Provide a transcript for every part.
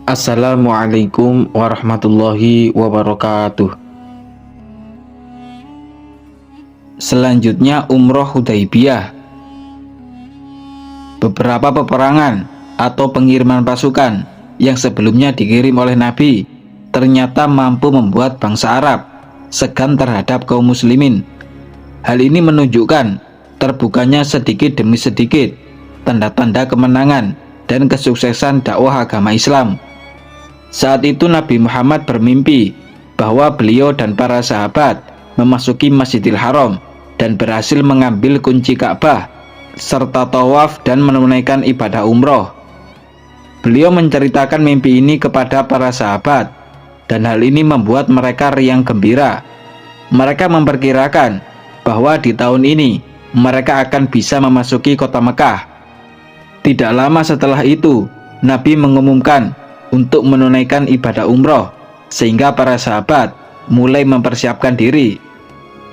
Assalamualaikum warahmatullahi wabarakatuh. Selanjutnya Umroh Hudaybiyah. Beberapa peperangan atau pengiriman pasukan yang sebelumnya dikirim oleh Nabi ternyata mampu membuat bangsa Arab segan terhadap kaum muslimin. Hal ini menunjukkan terbukanya sedikit demi sedikit tanda-tanda kemenangan dan kesuksesan dakwah agama Islam. Saat itu Nabi Muhammad bermimpi bahwa beliau dan para sahabat memasuki Masjidil Haram dan berhasil mengambil kunci Ka'bah serta tawaf dan menunaikan ibadah umroh. Beliau menceritakan mimpi ini kepada para sahabat dan hal ini membuat mereka riang gembira. Mereka memperkirakan bahwa di tahun ini mereka akan bisa memasuki kota Mekah. Tidak lama setelah itu, Nabi mengumumkan untuk menunaikan ibadah umroh, sehingga para sahabat mulai mempersiapkan diri.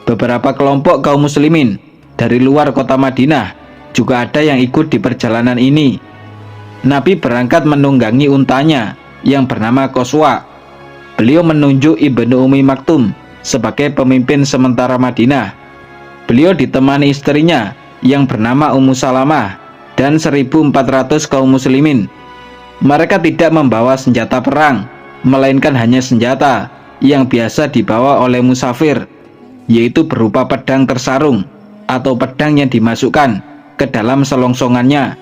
Beberapa kelompok kaum muslimin dari luar kota Madinah juga ada yang ikut di perjalanan ini. Nabi berangkat menunggangi untanya yang bernama Qaswa. Beliau menunjuk Ibnu Ummi Maktum sebagai pemimpin sementara Madinah. Beliau ditemani istrinya yang bernama Ummu Salamah dan 1.400 kaum muslimin. Mereka tidak membawa senjata perang, melainkan hanya senjata yang biasa dibawa oleh musafir, yaitu berupa pedang tersarung atau pedang yang dimasukkan ke dalam selongsongannya.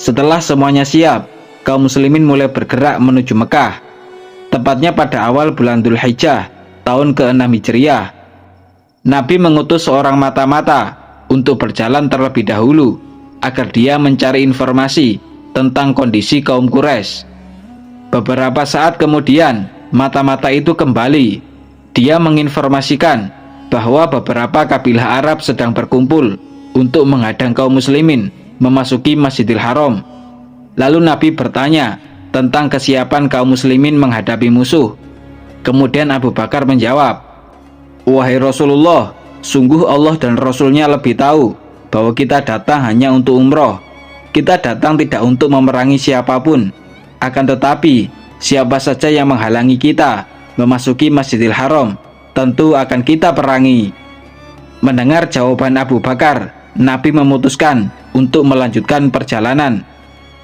Setelah semuanya siap, kaum muslimin mulai bergerak menuju Mekah, tepatnya pada awal bulan Dzulhijjah tahun ke-6 Hijriah. Nabi mengutus seorang mata-mata untuk berjalan terlebih dahulu agar dia mencari informasi tentang kondisi kaum Quraisy. Beberapa saat kemudian, mata-mata itu kembali. Dia menginformasikan bahwa beberapa kabilah Arab sedang berkumpul untuk menghadang kaum muslimin memasuki Masjidil Haram. Lalu Nabi bertanya tentang kesiapan kaum muslimin menghadapi musuh. Kemudian Abu Bakar menjawab, "Wahai Rasulullah, sungguh Allah dan Rasulnya lebih tahu bahwa kita datang hanya untuk umroh. Kita datang tidak untuk memerangi siapapun. Akan tetapi, siapa saja yang menghalangi kita memasuki Masjidil Haram, tentu akan kita perangi." Mendengar jawaban Abu Bakar, Nabi memutuskan untuk melanjutkan perjalanan.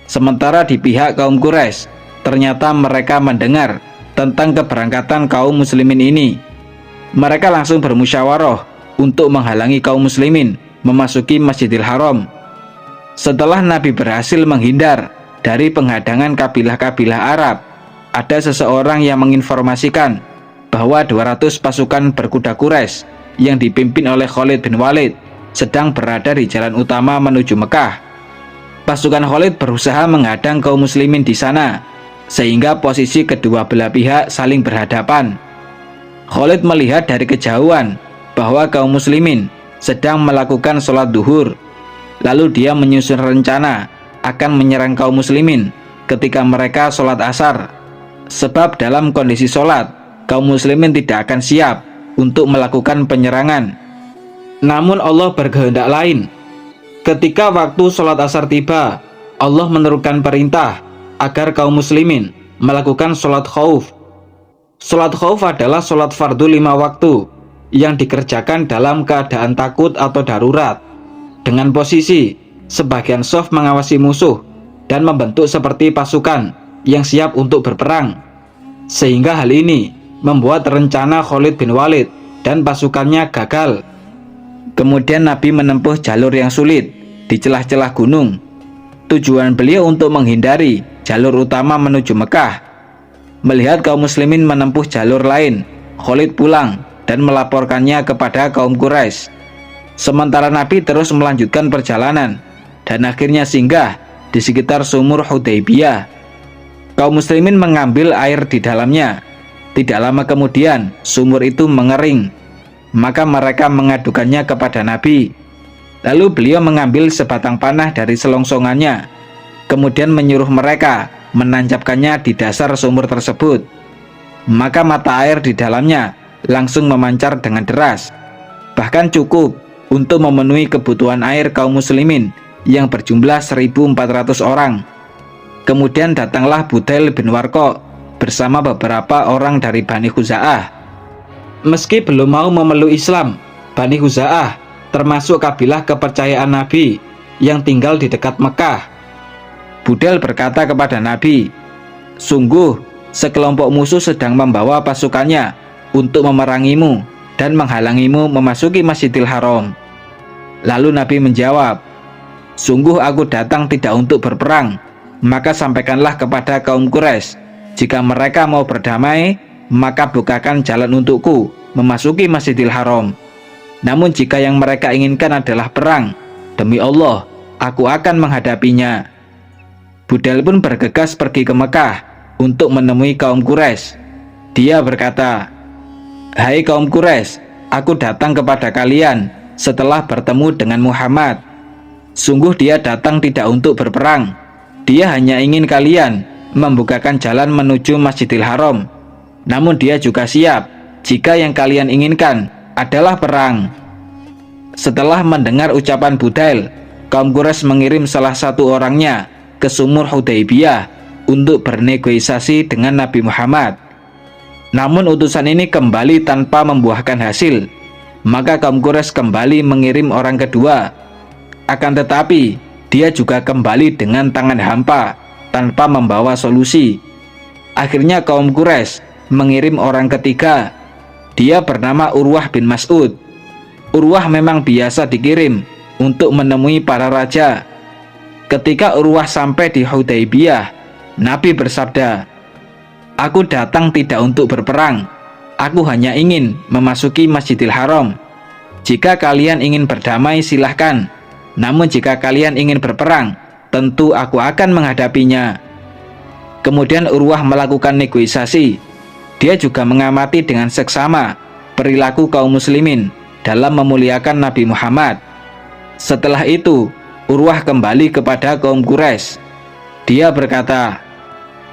Sementara di pihak kaum Quraisy, ternyata mereka mendengar tentang keberangkatan kaum muslimin ini. Mereka langsung bermusyawarah untuk menghalangi kaum muslimin memasuki Masjidil Haram. Setelah Nabi berhasil menghindar dari penghadangan kabilah-kabilah Arab, ada seseorang yang menginformasikan bahwa 200 pasukan berkuda Quraisy yang dipimpin oleh Khalid bin Walid sedang berada di jalan utama menuju Mekah. Pasukan Khalid berusaha menghadang kaum muslimin di sana, sehingga posisi kedua belah pihak saling berhadapan. Khalid melihat dari kejauhan bahwa kaum muslimin sedang melakukan sholat duhur. Lalu dia menyusun rencana akan menyerang kaum muslimin ketika mereka sholat asar. Sebab dalam kondisi sholat, kaum muslimin tidak akan siap untuk melakukan penyerangan. Namun Allah berkehendak lain. Ketika waktu sholat asar tiba, Allah menurunkan perintah agar kaum muslimin melakukan sholat khauf. Sholat khauf adalah sholat fardu 5 waktu yang dikerjakan dalam keadaan takut atau darurat, dengan posisi sebagian shaf mengawasi musuh dan membentuk seperti pasukan yang siap untuk berperang. Sehingga hal ini membuat rencana Khalid bin Walid dan pasukannya gagal. Kemudian Nabi menempuh jalur yang sulit di celah-celah gunung. Tujuan beliau untuk menghindari jalur utama menuju Mekah. Melihat kaum muslimin menempuh jalur lain, Khalid pulang dan melaporkannya kepada kaum Quraisy. Sementara Nabi terus melanjutkan perjalanan dan akhirnya singgah di sekitar sumur Hudaybiyah. Kaum muslimin mengambil air di dalamnya. Tidak lama kemudian sumur itu mengering. Maka mereka mengadukannya kepada Nabi. Lalu beliau mengambil sebatang panah dari selongsongannya, kemudian menyuruh mereka menancapkannya di dasar sumur tersebut. Maka mata air di dalamnya langsung memancar dengan deras, bahkan cukup untuk memenuhi kebutuhan air kaum muslimin yang berjumlah 1.400 orang. Kemudian datanglah Budail bin Warqa bersama beberapa orang dari Bani Khuza'ah. Meski belum mau memeluk Islam, Bani Khuza'ah termasuk kabilah kepercayaan Nabi yang tinggal di dekat Mekah. Budail berkata kepada Nabi, "Sungguh, sekelompok musuh sedang membawa pasukannya untuk memerangimu dan menghalangimu memasuki Masjidil Haram." Lalu Nabi menjawab, "Sungguh aku datang tidak untuk berperang, maka sampaikanlah kepada kaum Quraisy, jika mereka mau berdamai, maka bukakan jalan untukku memasuki Masjidil Haram. Namun jika yang mereka inginkan adalah perang, demi Allah, aku akan menghadapinya." Budail pun bergegas pergi ke Mekah untuk menemui kaum Quraisy. Dia berkata, "Hai kaum Quraisy, aku datang kepada kalian setelah bertemu dengan Muhammad. Sungguh dia datang tidak untuk berperang. Dia hanya ingin kalian membukakan jalan menuju Masjidil Haram. Namun dia juga siap jika yang kalian inginkan adalah perang." Setelah mendengar ucapan Budail, kaum Quraisy mengirim salah satu orangnya ke sumur Hudaybiyah untuk bernegosiasi dengan Nabi Muhammad. Namun utusan ini kembali tanpa membuahkan hasil. Maka kaum Quraisy kembali mengirim orang kedua. Akan tetapi dia juga kembali dengan tangan hampa tanpa membawa solusi. Akhirnya kaum Quraisy mengirim orang ketiga. Dia bernama Urwah bin Mas'ud. Urwah memang biasa dikirim untuk menemui para raja. Ketika Urwah sampai di Hudaybiyah, Nabi bersabda, "Aku datang tidak untuk berperang. Aku hanya ingin memasuki Masjidil Haram. Jika kalian ingin berdamai silahkan. Namun jika kalian ingin berperang, tentu aku akan menghadapinya." Kemudian Urwah melakukan negosiasi. Dia juga mengamati dengan seksama perilaku kaum muslimin dalam memuliakan Nabi Muhammad. Setelah itu, Urwah kembali kepada kaum Quraisy. Dia berkata,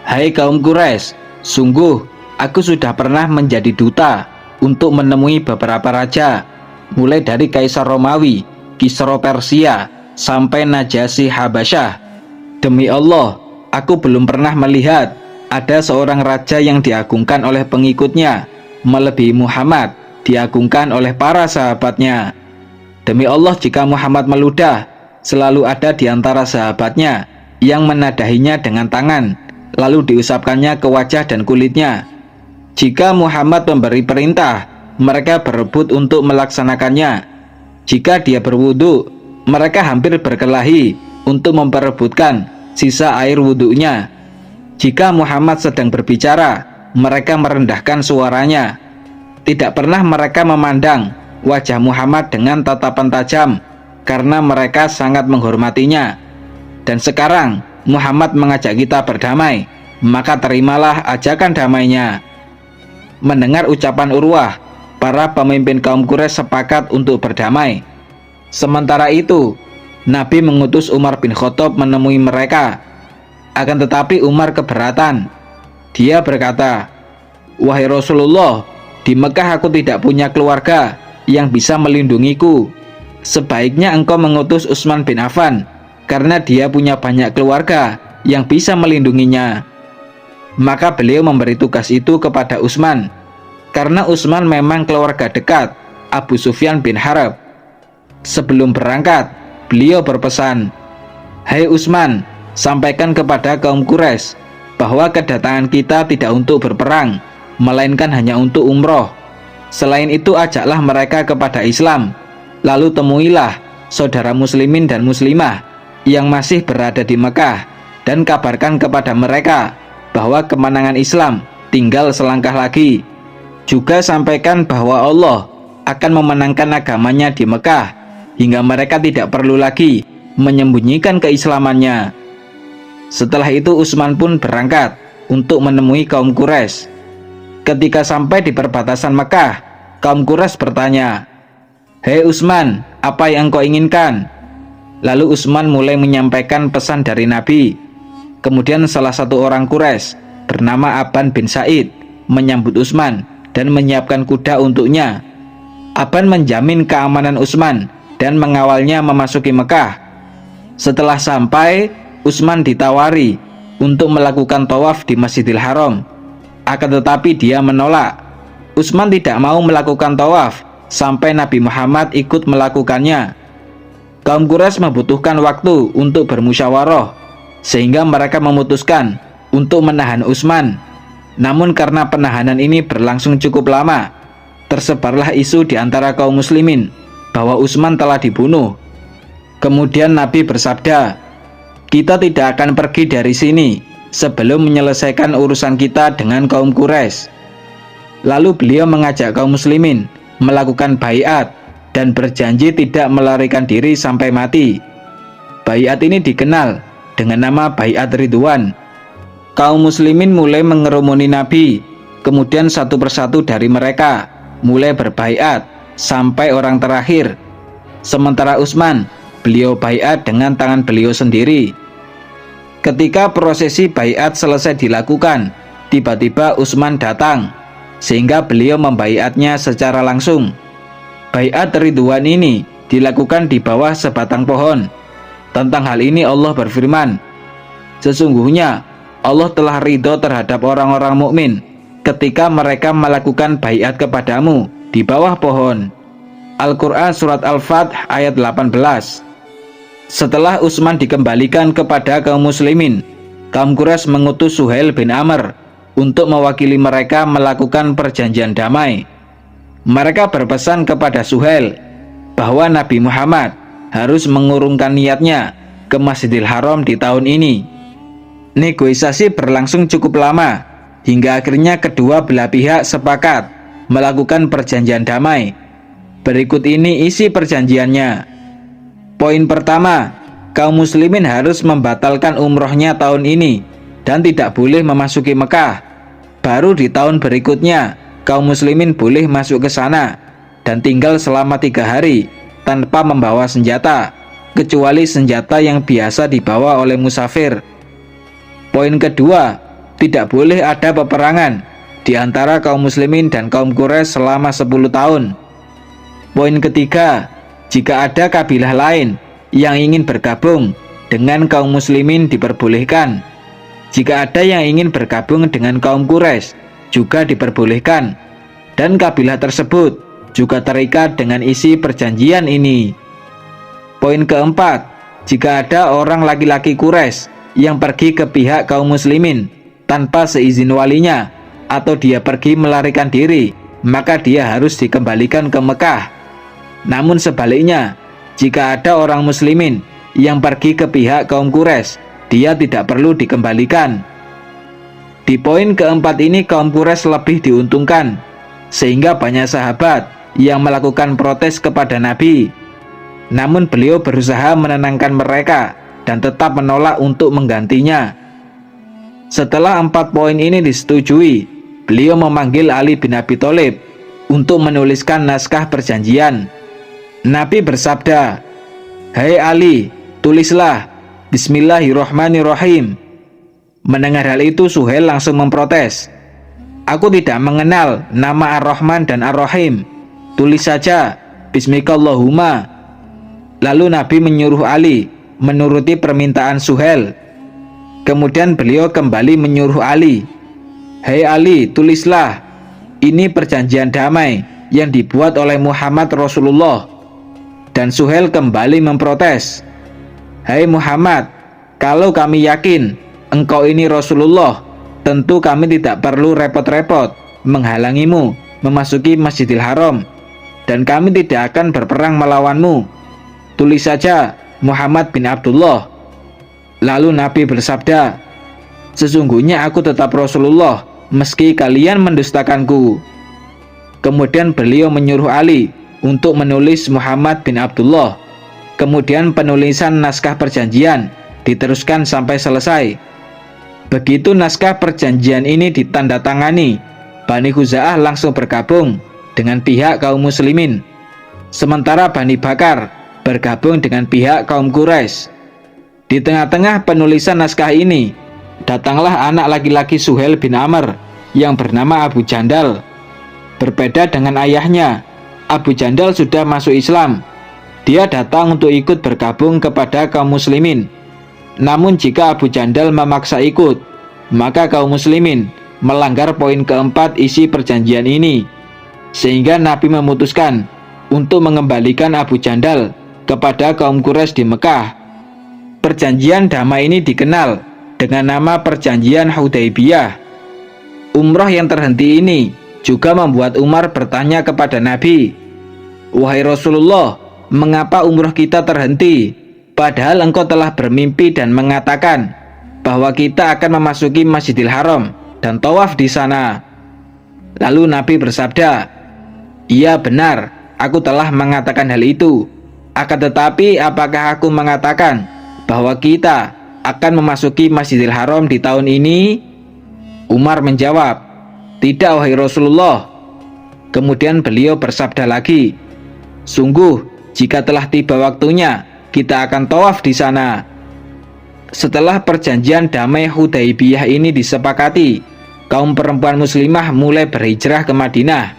"Hai kaum Quraisy, sungguh aku sudah pernah menjadi duta untuk menemui beberapa raja, mulai dari Kaisar Romawi, Kisra Persia, sampai Najasyi Habasyah. Demi Allah, aku belum pernah melihat ada seorang raja yang diagungkan oleh pengikutnya melebihi Muhammad diagungkan oleh para sahabatnya. Demi Allah, jika Muhammad meludah, selalu ada di antara sahabatnya yang menadahinya dengan tangan, lalu diusapkannya ke wajah dan kulitnya. Jika Muhammad memberi perintah, mereka berebut untuk melaksanakannya. Jika dia berwudu, mereka hampir berkelahi untuk memperebutkan sisa air wudunya. Jika Muhammad sedang berbicara, mereka merendahkan suaranya. Tidak pernah mereka memandang wajah Muhammad dengan tatapan tajam, karena mereka sangat menghormatinya. Dan sekarang Muhammad mengajak kita berdamai, maka terimalah ajakan damainya." Mendengar ucapan Urwah, para pemimpin kaum Quraisy sepakat untuk berdamai. Sementara itu, Nabi mengutus Umar bin Khattab menemui mereka. Akan tetapi Umar keberatan. Dia berkata, "Wahai Rasulullah, di Mekah aku tidak punya keluarga yang bisa melindungiku. Sebaiknya engkau mengutus Utsman bin Affan, karena dia punya banyak keluarga yang bisa melindunginya." Maka beliau memberi tugas itu kepada Utsman, karena Utsman memang keluarga dekat Abu Sufyan bin Harb. Sebelum berangkat, beliau berpesan, "Hai Utsman, sampaikan kepada kaum Quraisy bahwa kedatangan kita tidak untuk berperang, melainkan hanya untuk umroh. Selain itu ajaklah mereka kepada Islam, lalu temuilah saudara muslimin dan muslimah yang masih berada di Mekah, dan kabarkan kepada mereka bahwa kemenangan Islam tinggal selangkah lagi. Juga sampaikan bahwa Allah akan memenangkan agamanya di Mekah, hingga mereka tidak perlu lagi menyembunyikan keislamannya." Setelah itu Utsman pun berangkat untuk menemui kaum Quraisy. Ketika sampai di perbatasan Mekah, kaum Quraisy bertanya, "Hei Utsman, apa yang engkau inginkan?" Lalu Utsman mulai menyampaikan pesan dari Nabi. Kemudian salah satu orang Quraisy bernama Aban bin Sa'id menyambut Utsman dan menyiapkan kuda untuknya. Aban menjamin keamanan Utsman dan mengawalnya memasuki Mekah. Setelah sampai, Utsman ditawari untuk melakukan tawaf di Masjidil Haram. Akan tetapi dia menolak. Utsman tidak mau melakukan tawaf sampai Nabi Muhammad ikut melakukannya. Kaum Quraisy membutuhkan waktu untuk bermusyawarah, sehingga mereka memutuskan untuk menahan Utsman. Namun karena penahanan ini berlangsung cukup lama, tersebarlah isu di antara kaum muslimin bahwa Utsman telah dibunuh. Kemudian Nabi bersabda, "Kita tidak akan pergi dari sini sebelum menyelesaikan urusan kita dengan kaum Quraisy." Lalu beliau mengajak kaum muslimin melakukan baiat dan berjanji tidak melarikan diri sampai mati. Baiat ini dikenal dengan nama Baiat Ridwan. Kaum muslimin mulai mengerumuni Nabi, kemudian satu persatu dari mereka mulai berbaiat sampai orang terakhir. Sementara Utsman, beliau baiat dengan tangan beliau sendiri. Ketika prosesi baiat selesai dilakukan, tiba-tiba Utsman datang, sehingga beliau membaiatnya secara langsung. Baiat Ridwan ini dilakukan di bawah sebatang pohon. Tentang hal ini Allah berfirman, "Sesungguhnya Allah telah ridho terhadap orang-orang mukmin ketika mereka melakukan baiat kepadamu di bawah pohon." Al-Quran Surat Al-Fath ayat 18. Setelah Utsman dikembalikan kepada kaum muslimin, kaum Quraisy mengutus Suhail bin Amr untuk mewakili mereka melakukan perjanjian damai. Mereka berpesan kepada Suhail bahwa Nabi Muhammad harus mengurungkan niatnya ke Masjidil Haram di tahun ini. Negosiasi berlangsung cukup lama, hingga akhirnya kedua belah pihak sepakat melakukan perjanjian damai. Berikut ini isi perjanjiannya. Poin pertama, kaum muslimin harus membatalkan umrohnya tahun ini dan tidak boleh memasuki Mekah. Baru di tahun berikutnya, kaum muslimin boleh masuk ke sana dan tinggal selama 3 hari tanpa membawa senjata, kecuali senjata yang biasa dibawa oleh musafir. Poin kedua, tidak boleh ada peperangan di antara kaum muslimin dan kaum Quraisy selama 10 tahun. Poin ketiga, jika ada kabilah lain yang ingin bergabung dengan kaum muslimin diperbolehkan. Jika ada yang ingin bergabung dengan kaum Quraisy juga diperbolehkan, dan kabilah tersebut juga terikat dengan isi perjanjian ini. Poin keempat, jika ada orang laki-laki Quraisy yang pergi ke pihak kaum muslimin tanpa seizin walinya, atau dia pergi melarikan diri, maka dia harus dikembalikan ke Mekah. Namun sebaliknya, jika ada orang muslimin yang pergi ke pihak kaum Quraisy, dia tidak perlu dikembalikan. Di poin keempat ini kaum Quraisy lebih diuntungkan, sehingga banyak sahabat yang melakukan protes kepada Nabi. Namun beliau berusaha menenangkan mereka dan tetap menolak untuk menggantinya. Setelah 4 poin ini disetujui, beliau memanggil Ali bin Abi Thalib untuk menuliskan naskah perjanjian. Nabi bersabda, "Hai Ali, tulislah Bismillahirrahmanirrahim." Mendengar hal itu, Suhail langsung memprotes, "Aku tidak mengenal nama Ar-Rahman dan Ar-Rahim. Tulis saja Bismikallahumma." Lalu Nabi menyuruh Ali menuruti permintaan Suhail. Kemudian beliau kembali menyuruh Ali, "Hai Ali, tulislah, ini perjanjian damai yang dibuat oleh Muhammad Rasulullah." Dan Suhail kembali memprotes, "Hai Muhammad, kalau kami yakin engkau ini Rasulullah, tentu kami tidak perlu repot-repot menghalangimu memasuki Masjidil Haram, dan kami tidak akan berperang melawanmu. Tulis saja Muhammad bin Abdullah." Lalu Nabi bersabda, "Sesungguhnya aku tetap Rasulullah meski kalian mendustakanku." Kemudian beliau menyuruh Ali untuk menulis Muhammad bin Abdullah. Kemudian penulisan naskah perjanjian diteruskan sampai selesai. Begitu naskah perjanjian ini ditandatangani, Bani Khuza'ah langsung bergabung dengan pihak kaum muslimin, sementara Bani Bakar bergabung dengan pihak kaum Quraisy. Di tengah-tengah penulisan naskah ini, datanglah anak laki-laki Suhail bin Amr yang bernama Abu Jandal. Berbeda dengan ayahnya, Abu Jandal sudah masuk Islam. Dia datang untuk ikut bergabung kepada kaum muslimin. Namun jika Abu Jandal memaksa ikut, maka kaum muslimin melanggar poin keempat isi perjanjian ini, sehingga Nabi memutuskan untuk mengembalikan Abu Jandal kepada kaum Quraisy di Mekah. Perjanjian damai ini dikenal dengan nama Perjanjian Hudaybiyah. Umrah yang terhenti ini juga membuat Umar bertanya kepada Nabi, "Wahai Rasulullah, mengapa umrah kita terhenti? Padahal engkau telah bermimpi dan mengatakan bahwa kita akan memasuki Masjidil Haram dan tawaf di sana." Lalu Nabi bersabda, "Iya benar, aku telah mengatakan hal itu. Akan tetapi apakah aku mengatakan bahwa kita akan memasuki Masjidil Haram di tahun ini?" Umar menjawab, "Tidak wahai Rasulullah." Kemudian beliau bersabda lagi, "Sungguh, jika telah tiba waktunya, kita akan tawaf di sana." Setelah perjanjian damai Hudaybiyah ini disepakati, kaum perempuan muslimah mulai berhijrah ke Madinah.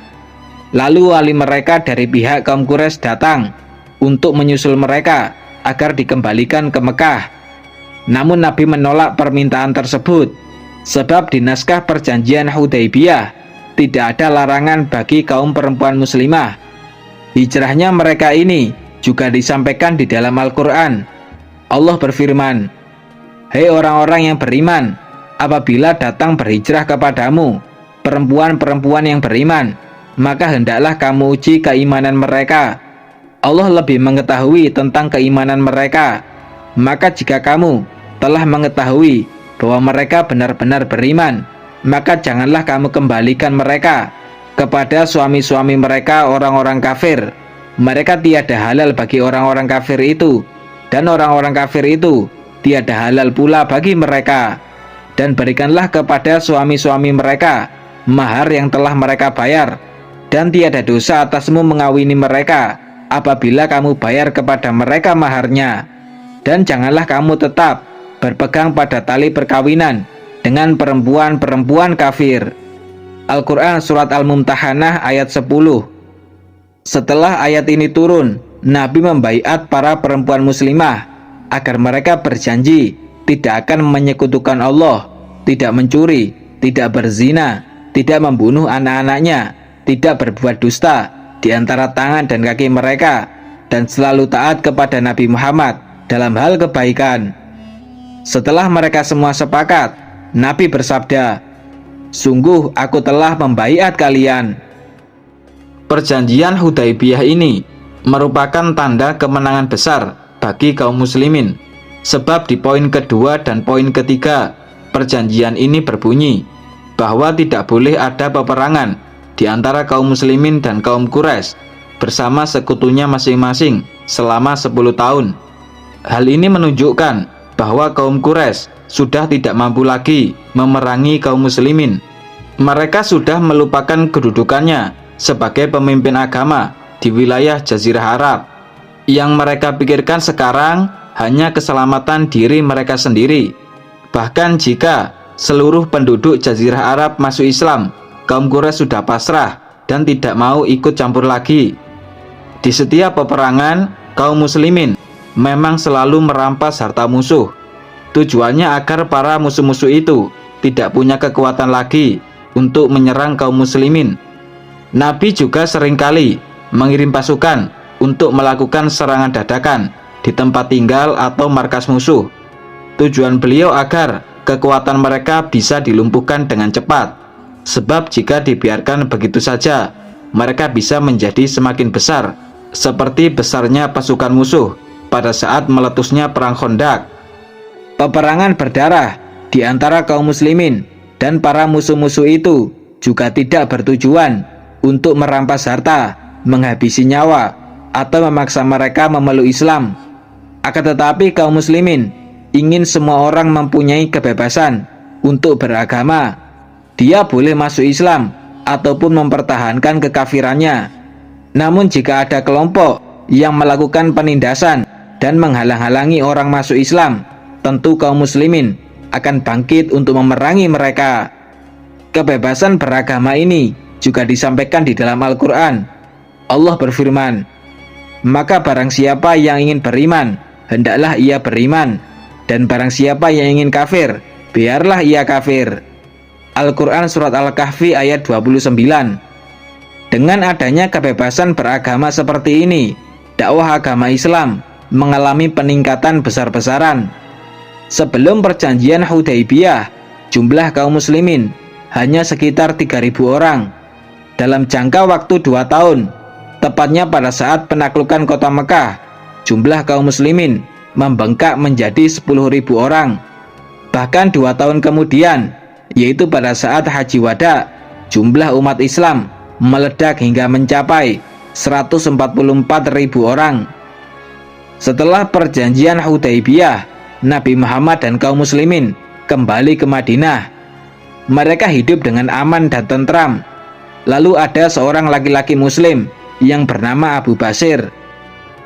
Lalu wali mereka dari pihak kaum Quraisy datang untuk menyusul mereka agar dikembalikan ke Mekah. Namun Nabi menolak permintaan tersebut, sebab di naskah perjanjian Hudaybiyah tidak ada larangan bagi kaum perempuan muslimah. Hijrahnya mereka ini juga disampaikan di dalam Al-Quran. Allah berfirman, "Hei orang-orang yang beriman, apabila datang berhijrah kepadamu perempuan-perempuan yang beriman, maka hendaklah kamu uji keimanan mereka. Allah lebih mengetahui tentang keimanan mereka. Maka jika kamu telah mengetahui bahwa mereka benar-benar beriman, maka janganlah kamu kembalikan mereka kepada suami-suami mereka orang-orang kafir. Mereka tiada halal bagi orang-orang kafir itu, dan orang-orang kafir itu tiada halal pula bagi mereka. Dan berikanlah kepada suami-suami mereka mahar yang telah mereka bayar, dan tiada dosa atasmu mengawini mereka apabila kamu bayar kepada mereka maharnya. Dan janganlah kamu tetap berpegang pada tali perkawinan dengan perempuan-perempuan kafir." Al-Quran Surat Al-Mumtahanah ayat 10. Setelah ayat ini turun, Nabi membaiat para perempuan muslimah agar mereka berjanji tidak akan menyekutukan Allah, tidak mencuri, tidak berzina, tidak membunuh anak-anaknya, tidak berbuat dusta di antara tangan dan kaki mereka, dan selalu taat kepada Nabi Muhammad dalam hal kebaikan. Setelah mereka semua sepakat, Nabi bersabda, "Sungguh aku telah membaiat kalian." Perjanjian Hudaybiyah ini merupakan tanda kemenangan besar bagi kaum muslimin, sebab di poin kedua dan poin ketiga perjanjian ini berbunyi bahwa tidak boleh ada peperangan di antara kaum muslimin dan kaum Quraisy bersama sekutunya masing-masing selama 10 tahun. Hal ini menunjukkan bahwa kaum Quraisy sudah tidak mampu lagi memerangi kaum muslimin. Mereka sudah melupakan kedudukannya sebagai pemimpin agama di wilayah Jazirah Arab. Yang mereka pikirkan sekarang hanya keselamatan diri mereka sendiri. Bahkan jika seluruh penduduk Jazirah Arab masuk Islam, kaum Quraisy sudah pasrah dan tidak mau ikut campur lagi. Di setiap peperangan, kaum muslimin memang selalu merampas harta musuh. Tujuannya agar para musuh-musuh itu tidak punya kekuatan lagi untuk menyerang kaum muslimin. Nabi juga seringkali mengirim pasukan untuk melakukan serangan dadakan di tempat tinggal atau markas musuh. Tujuan beliau agar kekuatan mereka bisa dilumpuhkan dengan cepat, sebab jika dibiarkan begitu saja, mereka bisa menjadi semakin besar, seperti besarnya pasukan musuh pada saat meletusnya perang Khandaq. Peperangan berdarah di antara kaum muslimin dan para musuh-musuh itu juga tidak bertujuan untuk merampas harta, menghabisi nyawa, atau memaksa mereka memeluk Islam. Akan tetapi kaum muslimin ingin semua orang mempunyai kebebasan untuk beragama. Dia boleh masuk Islam ataupun mempertahankan kekafirannya. Namun jika ada kelompok yang melakukan penindasan dan menghalang-halangi orang masuk Islam, tentu kaum muslimin akan bangkit untuk memerangi mereka. Kebebasan beragama ini juga disampaikan di dalam Al-Quran. Allah berfirman, "Maka barang siapa yang ingin beriman, hendaklah ia beriman, dan barang siapa yang ingin kafir, biarlah ia kafir. Al-Quran Surat Al-Kahfi ayat 29. Dengan adanya kebebasan beragama seperti ini, dakwah agama Islam mengalami peningkatan besar-besaran. Sebelum perjanjian Hudaybiyah, jumlah kaum muslimin hanya sekitar 3.000 orang. Dalam jangka waktu 2 tahun, tepatnya pada saat penaklukan kota Mekah, jumlah kaum muslimin membengkak menjadi 10.000 orang. Bahkan 2 tahun kemudian, yaitu pada saat Haji Wada, jumlah umat Islam meledak hingga mencapai 144.000 orang. Setelah perjanjian Hudaybiyah, Nabi Muhammad dan kaum muslimin kembali ke Madinah. Mereka hidup dengan aman dan tentram. Lalu ada seorang laki-laki muslim yang bernama Abu Basir.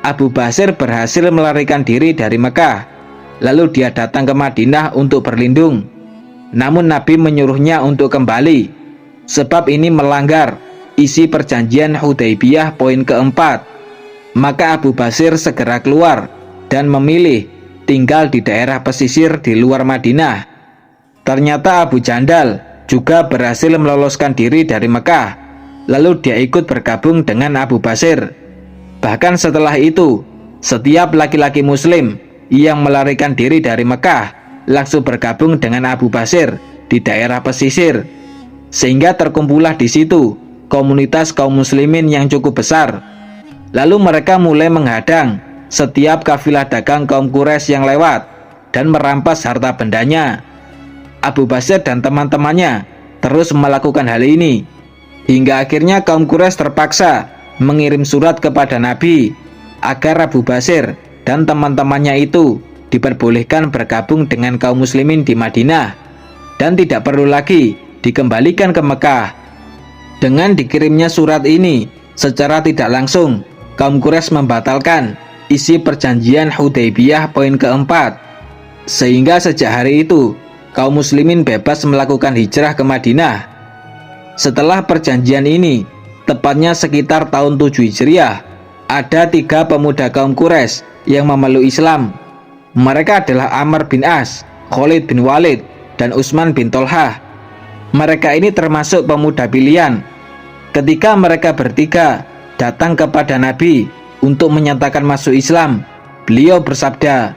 Abu Basir berhasil melarikan diri dari Mekah. Lalu dia datang ke Madinah untuk berlindung. Namun Nabi menyuruhnya untuk kembali, sebab ini melanggar isi perjanjian Hudaybiyah poin keempat. Maka Abu Basir segera keluar dan memilih tinggal di daerah pesisir di luar Madinah. Ternyata Abu Jandal juga berhasil meloloskan diri dari Mekah. Lalu dia ikut bergabung dengan Abu Basir. Bahkan setelah itu, setiap laki-laki muslim yang melarikan diri dari Mekah langsung bergabung dengan Abu Basir di daerah pesisir, sehingga terkumpullah di situ komunitas kaum muslimin yang cukup besar. Lalu mereka mulai menghadang setiap kafilah dagang kaum Quraisy yang lewat dan merampas harta bendanya. Abu Basir dan teman-temannya terus melakukan hal ini, hingga akhirnya kaum Quraisy terpaksa mengirim surat kepada Nabi agar Abu Basir dan teman-temannya itu diperbolehkan bergabung dengan kaum muslimin di Madinah dan tidak perlu lagi dikembalikan ke Mekah. Dengan dikirimnya surat ini, secara tidak langsung kaum Quraisy membatalkan isi perjanjian Hudaybiyah poin keempat, sehingga sejak hari itu kaum muslimin bebas melakukan hijrah ke Madinah. Setelah perjanjian ini, tepatnya sekitar tahun 7 Hijriah, ada 3 pemuda kaum Quraisy yang memeluk Islam. Mereka adalah Amr bin As, Khalid bin Walid, dan Utsman bin Tolhah. Mereka ini termasuk pemuda pilihan. Ketika mereka bertiga datang kepada Nabi untuk menyatakan masuk Islam, beliau bersabda,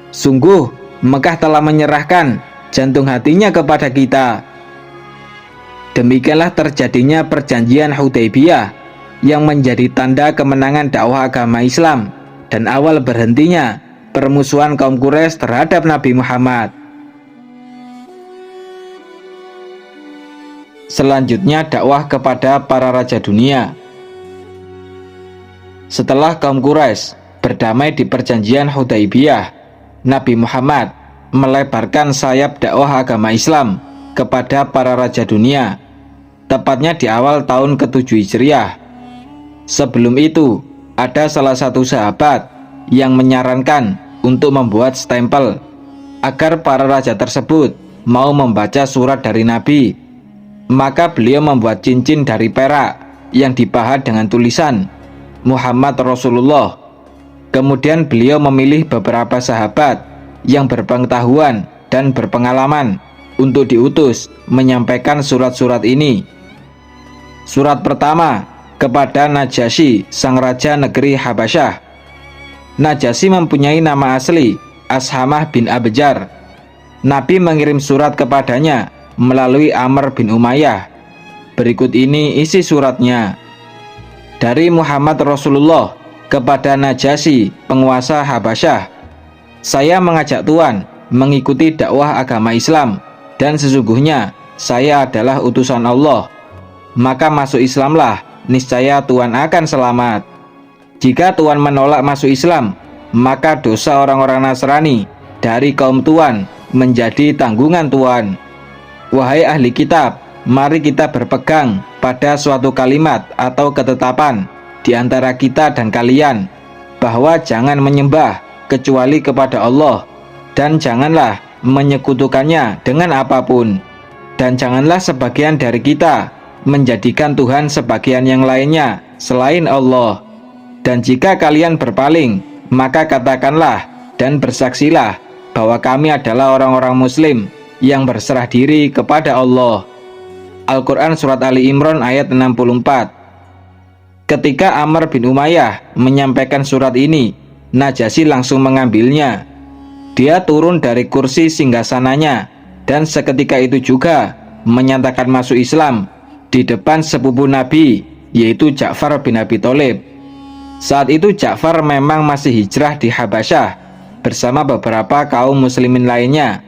"Sungguh Mekah telah menyerahkan jantung hatinya kepada kita." Demikianlah terjadinya perjanjian Hudaybiyah yang menjadi tanda kemenangan dakwah agama Islam dan awal berhentinya permusuhan kaum Quraisy terhadap Nabi Muhammad. Selanjutnya, dakwah kepada para raja dunia. Setelah kaum Quraisy berdamai di perjanjian Hudaybiyah, Nabi Muhammad melebarkan sayap dakwah agama Islam kepada para raja dunia, tepatnya di awal tahun ke-7 Hijriah. Sebelum itu, ada salah satu sahabat yang menyarankan untuk membuat stempel agar para raja tersebut mau membaca surat dari Nabi. Maka beliau membuat cincin dari perak yang dipahat dengan tulisan Muhammad Rasulullah. Kemudian beliau memilih beberapa sahabat yang berpengetahuan dan berpengalaman untuk diutus menyampaikan surat-surat ini. Surat pertama kepada Najasyi, sang raja negeri Habasyah. Najasyi mempunyai nama asli Ashamah bin Abjar. Nabi mengirim surat kepadanya melalui Amr bin Umayyah. Berikut ini isi suratnya. Dari Muhammad Rasulullah kepada Najasyi, penguasa Habasyah. Saya mengajak Tuan mengikuti dakwah agama Islam, dan sesungguhnya saya adalah utusan Allah. Maka masuk Islamlah, niscaya Tuan akan selamat. Jika Tuan menolak masuk Islam, maka dosa orang-orang Nasrani dari kaum Tuan menjadi tanggungan Tuan. Wahai ahli kitab, mari kita berpegang pada suatu kalimat atau ketetapan di antara kita dan kalian, bahwa jangan menyembah kecuali kepada Allah, dan janganlah menyekutukannya dengan apapun, dan janganlah sebagian dari kita menjadikan Tuhan sebagian yang lainnya selain Allah. Dan jika kalian berpaling, maka katakanlah dan bersaksilah bahwa kami adalah orang-orang muslim yang berserah diri kepada Allah. Al-Quran Surat Ali Imran ayat 64. Ketika Amr bin Umayyah menyampaikan surat ini, Najasyi langsung mengambilnya. Dia turun dari kursi singgasananya dan seketika itu juga menyatakan masuk Islam di depan sepupu Nabi, yaitu Ja'far bin Abi Thalib. Saat itu Ja'far memang masih hijrah di Habasyah bersama beberapa kaum muslimin lainnya.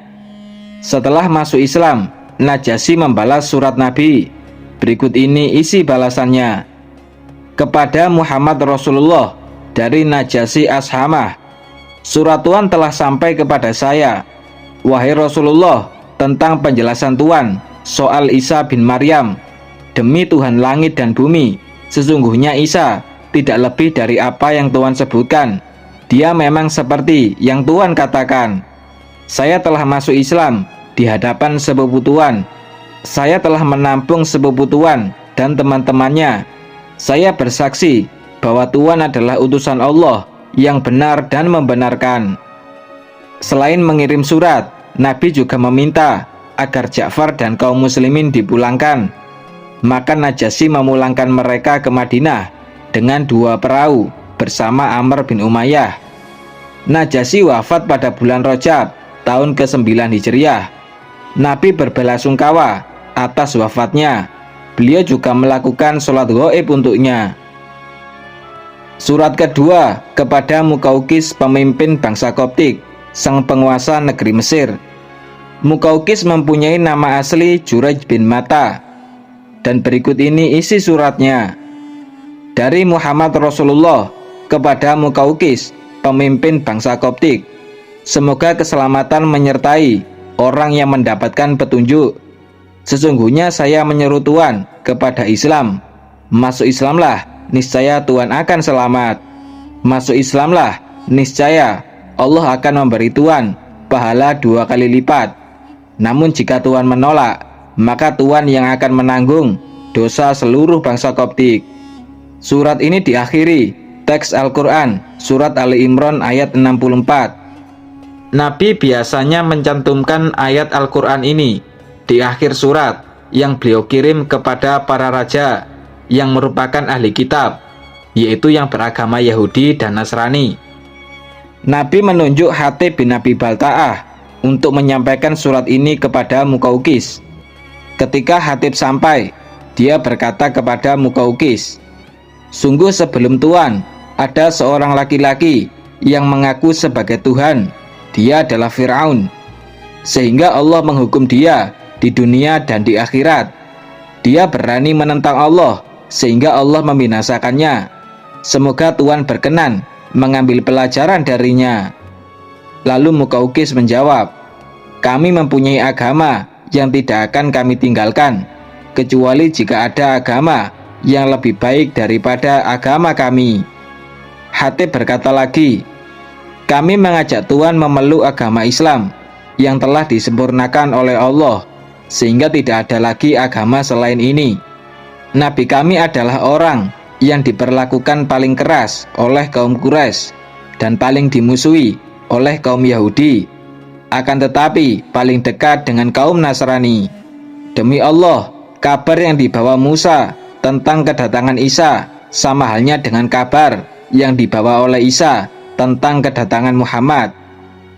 Setelah masuk Islam, Najasyi membalas surat Nabi. Berikut ini isi balasannya. Kepada Muhammad Rasulullah dari Najasyi Ashamah, surat Tuhan telah sampai kepada saya. Wahai Rasulullah, tentang penjelasan Tuhan soal Isa bin Maryam. Demi Tuhan langit dan bumi, sesungguhnya Isa tidak lebih dari apa yang Tuhan sebutkan. Dia memang seperti yang Tuhan katakan. Saya telah masuk Islam di hadapan sepupu Tuhan. Saya telah menampung sepupu Tuhan dan teman-temannya. Saya bersaksi bahwa Tuhan adalah utusan Allah yang benar dan membenarkan. Selain mengirim surat, Nabi juga meminta agar Ja'far dan kaum muslimin dipulangkan. Maka Najasyi memulangkan mereka ke Madinah dengan 2 perahu bersama Amr bin Umayyah. Najasyi wafat pada bulan Rajab tahun ke-9 Hijriah. Nabi berbelasungkawa atas wafatnya. Beliau juga melakukan sholat ghaib untuknya. Surat kedua kepada Muqawqis, pemimpin bangsa Koptik, sang penguasa negeri Mesir. Muqawqis mempunyai nama asli Juraij bin Mata. Dan berikut ini isi suratnya. Dari Muhammad Rasulullah kepada Muqawqis, pemimpin bangsa Koptik. Semoga keselamatan menyertai orang yang mendapatkan petunjuk. Sesungguhnya saya menyeru Tuhan kepada Islam. Masuk Islamlah, niscaya Tuhan akan selamat. Masuk Islamlah, niscaya Allah akan memberi Tuhan pahala 2 kali lipat. Namun jika Tuhan menolak, maka Tuhan yang akan menanggung dosa seluruh bangsa Koptik. Surat ini diakhiri teks Al-Quran Surat Ali Imran ayat 64. Nabi biasanya mencantumkan ayat Al-Quran ini di akhir surat yang beliau kirim kepada para raja yang merupakan ahli kitab, yaitu yang beragama Yahudi dan Nasrani. Nabi menunjuk Hatib bin Abi Balta'ah untuk menyampaikan surat ini kepada Muqawqis. Ketika Hatib sampai, dia berkata kepada Muqawqis, "Sungguh sebelum Tuhan ada seorang laki-laki yang mengaku sebagai Tuhan. Dia adalah Fir'aun. Sehingga Allah menghukum dia di dunia dan di akhirat. Dia berani menentang Allah sehingga Allah membinasakannya. Semoga Tuhan berkenan mengambil pelajaran darinya." Lalu Muqawqis menjawab, "Kami mempunyai agama yang tidak akan kami tinggalkan, kecuali jika ada agama yang lebih baik daripada agama kami." Hatib berkata lagi, "Kami mengajak Tuhan memeluk agama Islam yang telah disempurnakan oleh Allah, sehingga tidak ada lagi agama selain ini. Nabi kami adalah orang yang diperlakukan paling keras oleh kaum Quraisy dan paling dimusuhi oleh kaum Yahudi, akan tetapi paling dekat dengan kaum Nasrani. Demi Allah, kabar yang dibawa Musa tentang kedatangan Isa sama halnya dengan kabar yang dibawa oleh Isa tentang kedatangan Muhammad.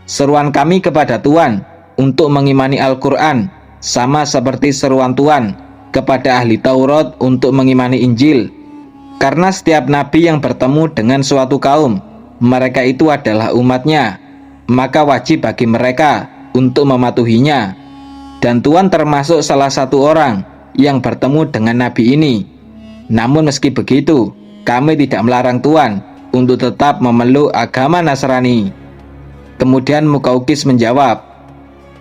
Seruan kami kepada Tuhan untuk mengimani Al-Quran sama seperti seruan Tuhan kepada ahli Taurat untuk mengimani Injil. Karena setiap nabi yang bertemu dengan suatu kaum, mereka itu adalah umatnya, maka wajib bagi mereka untuk mematuhinya. Dan Tuhan termasuk salah satu orang yang bertemu dengan nabi ini. Namun meski begitu, kami tidak melarang Tuhan untuk tetap memeluk agama Nasrani." Kemudian Muqawqis menjawab,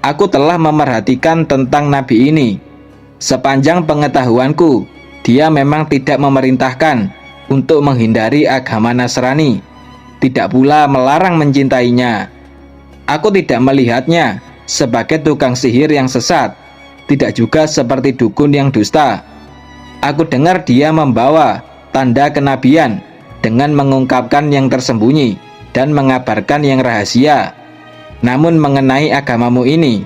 "Aku telah memerhatikan tentang nabi ini. Sepanjang pengetahuanku, dia memang tidak memerintahkan untuk menghindari agama Nasrani, tidak pula melarang mencintainya. Aku tidak melihatnya sebagai tukang sihir yang sesat, tidak juga seperti dukun yang dusta. Aku dengar dia membawa tanda kenabian dengan mengungkapkan yang tersembunyi dan mengabarkan yang rahasia. Namun mengenai agamamu ini,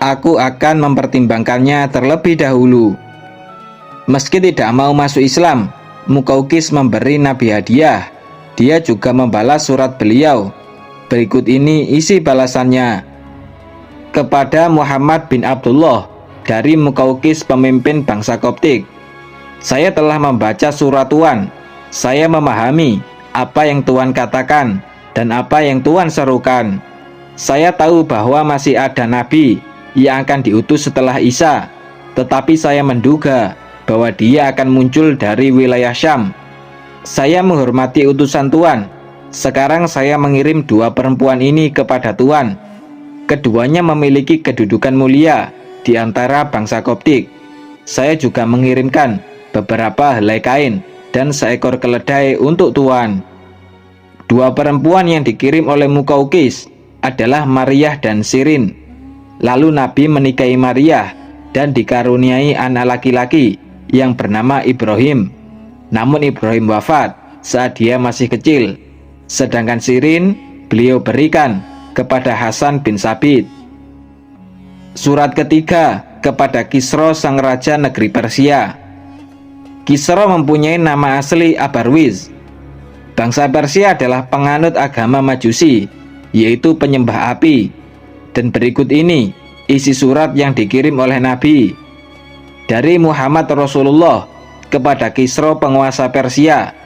aku akan mempertimbangkannya terlebih dahulu." Meski tidak mau masuk Islam, Muqawqis memberi Nabi hadiah. Dia juga membalas surat beliau. Berikut ini isi balasannya. Kepada Muhammad bin Abdullah dari Muqawqis, pemimpin bangsa Koptik. Saya telah membaca surat Tuhan. Saya memahami apa yang Tuhan katakan dan apa yang Tuhan serukan. Saya tahu bahwa masih ada nabi yang akan diutus setelah Isa, tetapi saya menduga bahwa dia akan muncul dari wilayah Syam. Saya menghormati utusan Tuhan. Sekarang saya mengirim dua perempuan ini kepada Tuhan. Keduanya memiliki kedudukan mulia di antara bangsa Koptik. Saya juga mengirimkan beberapa helai kain dan seekor keledai untuk Tuhan. Dua perempuan yang dikirim oleh Muqawqis adalah Maryah dan Sirin. Lalu Nabi menikahi Maryah dan dikaruniai anak laki-laki yang bernama Ibrahim. Namun Ibrahim wafat saat dia masih kecil. Sedangkan Sirin beliau berikan kepada Hasan bin Sabit. Surat ketiga kepada Kisra, sang raja negeri Persia. Kisra mempunyai nama asli Abarwiz. Bangsa Persia adalah penganut agama Majusi, yaitu penyembah api. Dan berikut ini isi surat yang dikirim oleh Nabi dari Muhammad Rasulullah kepada Kisra, penguasa Persia.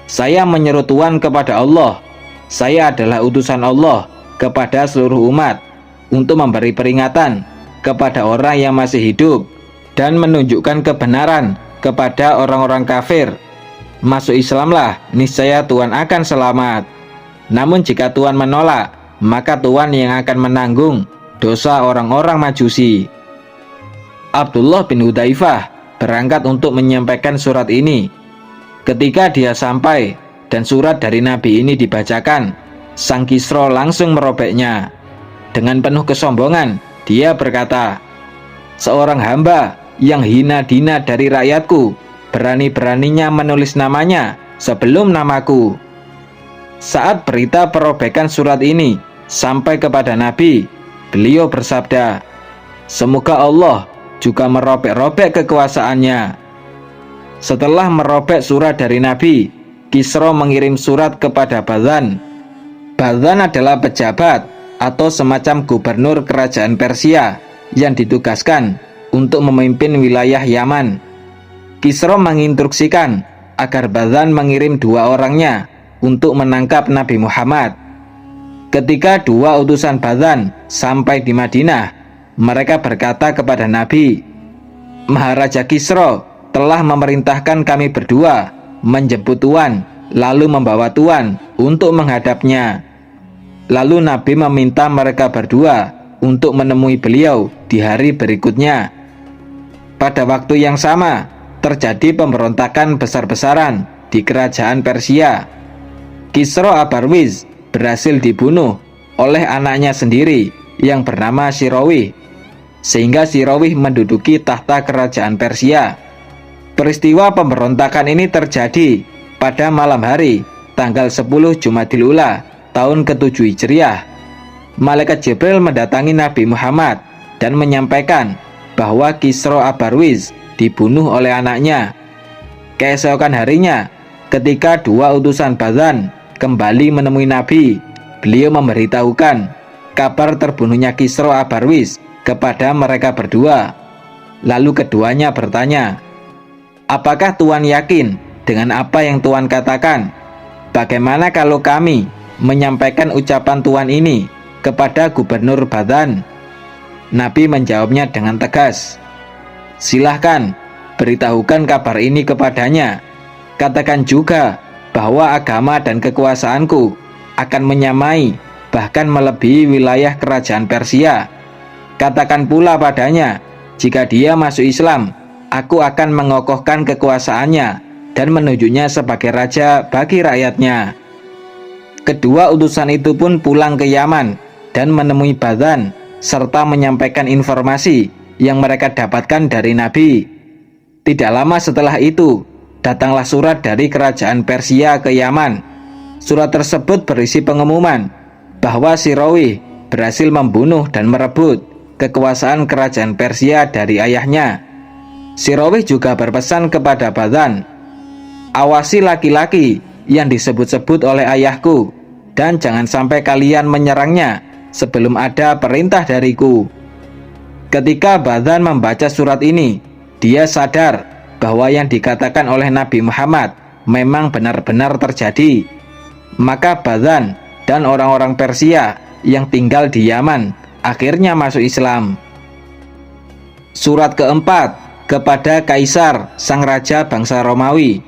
Saya menyeru Tuhan kepada Allah. Saya adalah utusan Allah kepada seluruh umat untuk memberi peringatan kepada orang yang masih hidup dan menunjukkan kebenaran kepada orang-orang kafir. Masuk Islamlah, niscaya Tuhan akan selamat. Namun jika Tuhan menolak, maka Tuhan yang akan menanggung dosa orang-orang Majusi. Abdullah bin Hudzaifah berangkat untuk menyampaikan surat ini. Ketika dia sampai dan surat dari Nabi ini dibacakan, sang Kisra langsung merobeknya. Dengan penuh kesombongan, dia berkata, "Seorang hamba yang hina dina dari rakyatku berani-beraninya menulis namanya sebelum namaku." Saat berita perobekan surat ini sampai kepada Nabi, beliau bersabda, "Semoga Allah juga merobek-robek kekuasaannya." Setelah merobek surat dari Nabi, Kisra mengirim surat kepada Bazan. Bazan adalah pejabat atau semacam gubernur kerajaan Persia yang ditugaskan untuk memimpin wilayah Yaman. Kisra menginstruksikan agar Bazan mengirim dua orangnya untuk menangkap Nabi Muhammad. Ketika dua utusan Bazan sampai di Madinah, mereka berkata kepada Nabi, "Maharaja Kisra telah memerintahkan kami berdua menjemput Tuan, lalu membawa Tuan untuk menghadapnya." Lalu Nabi meminta mereka berdua untuk menemui beliau di hari berikutnya. Pada waktu yang sama, terjadi pemberontakan besar-besaran di kerajaan Persia. Kisra Abarwiz berhasil dibunuh oleh anaknya sendiri yang bernama Sirawih, sehingga Sirawih menduduki tahta kerajaan Persia. Peristiwa pemberontakan ini terjadi pada malam hari tanggal 10 Jumadil Ula tahun ke-7 Hijriah. Malaikat Jibril mendatangi Nabi Muhammad dan menyampaikan bahwa Kisra Abarwiz dibunuh oleh anaknya. Keesokan harinya, ketika dua utusan Bazan kembali menemui Nabi, beliau memberitahukan kabar terbunuhnya Kisra Abarwiz kepada mereka berdua. Lalu keduanya bertanya, "Apakah Tuan yakin dengan apa yang Tuan katakan? Bagaimana kalau kami menyampaikan ucapan Tuan ini kepada gubernur Bazan?" Nabi menjawabnya dengan tegas, "Silahkan, beritahukan kabar ini kepadanya. Katakan juga bahwa agama dan kekuasaanku akan menyamai, bahkan melebihi wilayah kerajaan Persia. Katakan pula padanya, jika dia masuk Islam, aku akan mengokohkan kekuasaannya dan menunjuknya sebagai raja bagi rakyatnya." Kedua utusan itu pun pulang ke Yaman dan menemui Bazan serta menyampaikan informasi yang mereka dapatkan dari Nabi. Tidak lama setelah itu, datanglah surat dari kerajaan Persia ke Yaman. Surat tersebut berisi pengumuman bahwa Sirawih berhasil membunuh dan merebut kekuasaan kerajaan Persia dari ayahnya. Sirawih juga berpesan kepada Badhan, "Awasi laki-laki yang disebut-sebut oleh ayahku, dan jangan sampai kalian menyerangnya sebelum ada perintah dariku." Ketika Badhan membaca surat ini, dia sadar bahwa yang dikatakan oleh Nabi Muhammad memang benar-benar terjadi. Maka Badhan dan orang-orang Persia yang tinggal di Yaman akhirnya masuk Islam. Surat keempat, kepada Kaisar, sang raja bangsa Romawi.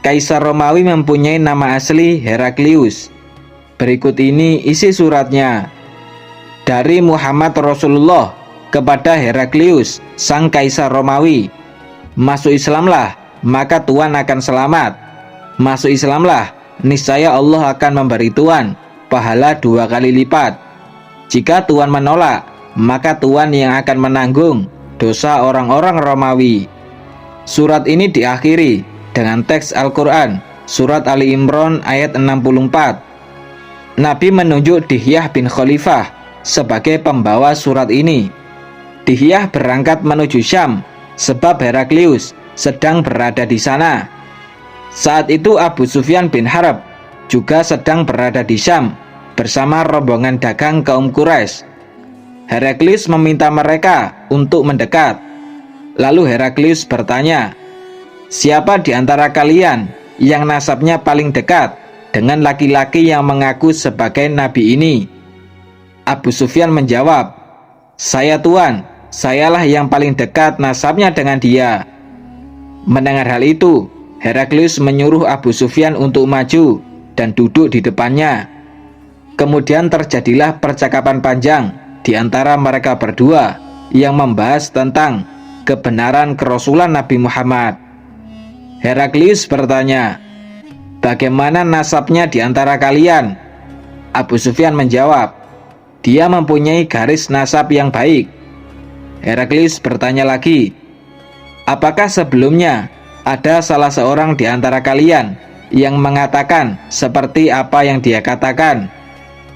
Kaisar Romawi mempunyai nama asli Heraklius. Berikut ini isi suratnya. Dari Muhammad Rasulullah kepada Heraklius, sang Kaisar Romawi. Masuk Islamlah, maka Tuhan akan selamat. Masuk Islamlah, niscaya Allah akan memberi Tuhan pahala 2 kali lipat. Jika Tuhan menolak, maka Tuhan yang akan menanggung dosa orang-orang Romawi. Surat ini diakhiri dengan teks Al-Quran, surat Ali Imran ayat 64. Nabi menunjuk Dihyah bin Khalifah sebagai pembawa surat ini. Dihyah berangkat menuju Syam sebab Heraklius sedang berada di sana. Saat itu Abu Sufyan bin Harb juga sedang berada di Syam bersama rombongan dagang kaum Quraisy. Heraklius meminta mereka untuk mendekat. Lalu Heraklius bertanya, "Siapa di antara kalian yang nasabnya paling dekat dengan laki-laki yang mengaku sebagai nabi ini?" Abu Sufyan menjawab, "Saya Tuan, sayalah yang paling dekat nasabnya dengan dia." Mendengar hal itu, Heraklius menyuruh Abu Sufyan untuk maju dan duduk di depannya. Kemudian terjadilah percakapan panjang di antara mereka berdua yang membahas tentang kebenaran kerasulan Nabi Muhammad. Heraklius bertanya, "Bagaimana nasabnya di antara kalian?" Abu Sufyan menjawab, "Dia mempunyai garis nasab yang baik." Heraklius bertanya lagi, "Apakah sebelumnya ada salah seorang di antara kalian yang mengatakan seperti apa yang dia katakan?"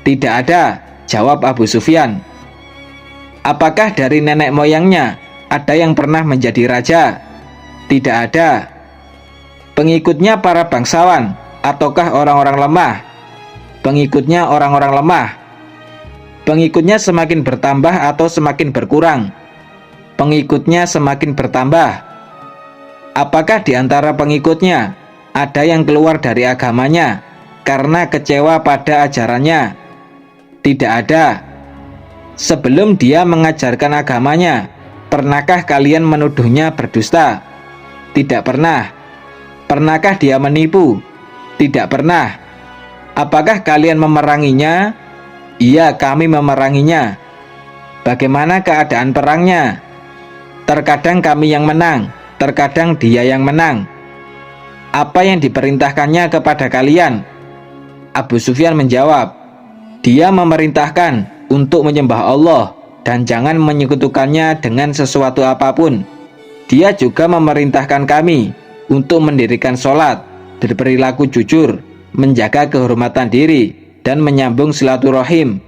"Tidak ada," jawab Abu Sufyan. "Apakah dari nenek moyangnya ada yang pernah menjadi raja?" "Tidak ada." "Pengikutnya para bangsawan ataukah orang-orang lemah?" "Pengikutnya orang-orang lemah." "Pengikutnya semakin bertambah atau semakin berkurang?" "Pengikutnya semakin bertambah." "Apakah di antara pengikutnya ada yang keluar dari agamanya karena kecewa pada ajarannya?" "Tidak ada." "Sebelum dia mengajarkan agamanya, pernahkah kalian menuduhnya berdusta?" "Tidak pernah." "Pernahkah dia menipu?" "Tidak pernah." "Apakah kalian memeranginya?" "Iya, kami memeranginya." "Bagaimana keadaan perangnya?" "Terkadang kami yang menang, terkadang dia yang menang." "Apa yang diperintahkannya kepada kalian?" Abu Sufyan menjawab, "Dia memerintahkan untuk menyembah Allah dan jangan menyekutukannya dengan sesuatu apapun. Dia juga memerintahkan kami untuk mendirikan sholat, berperilaku jujur, menjaga kehormatan diri, dan menyambung silaturahim."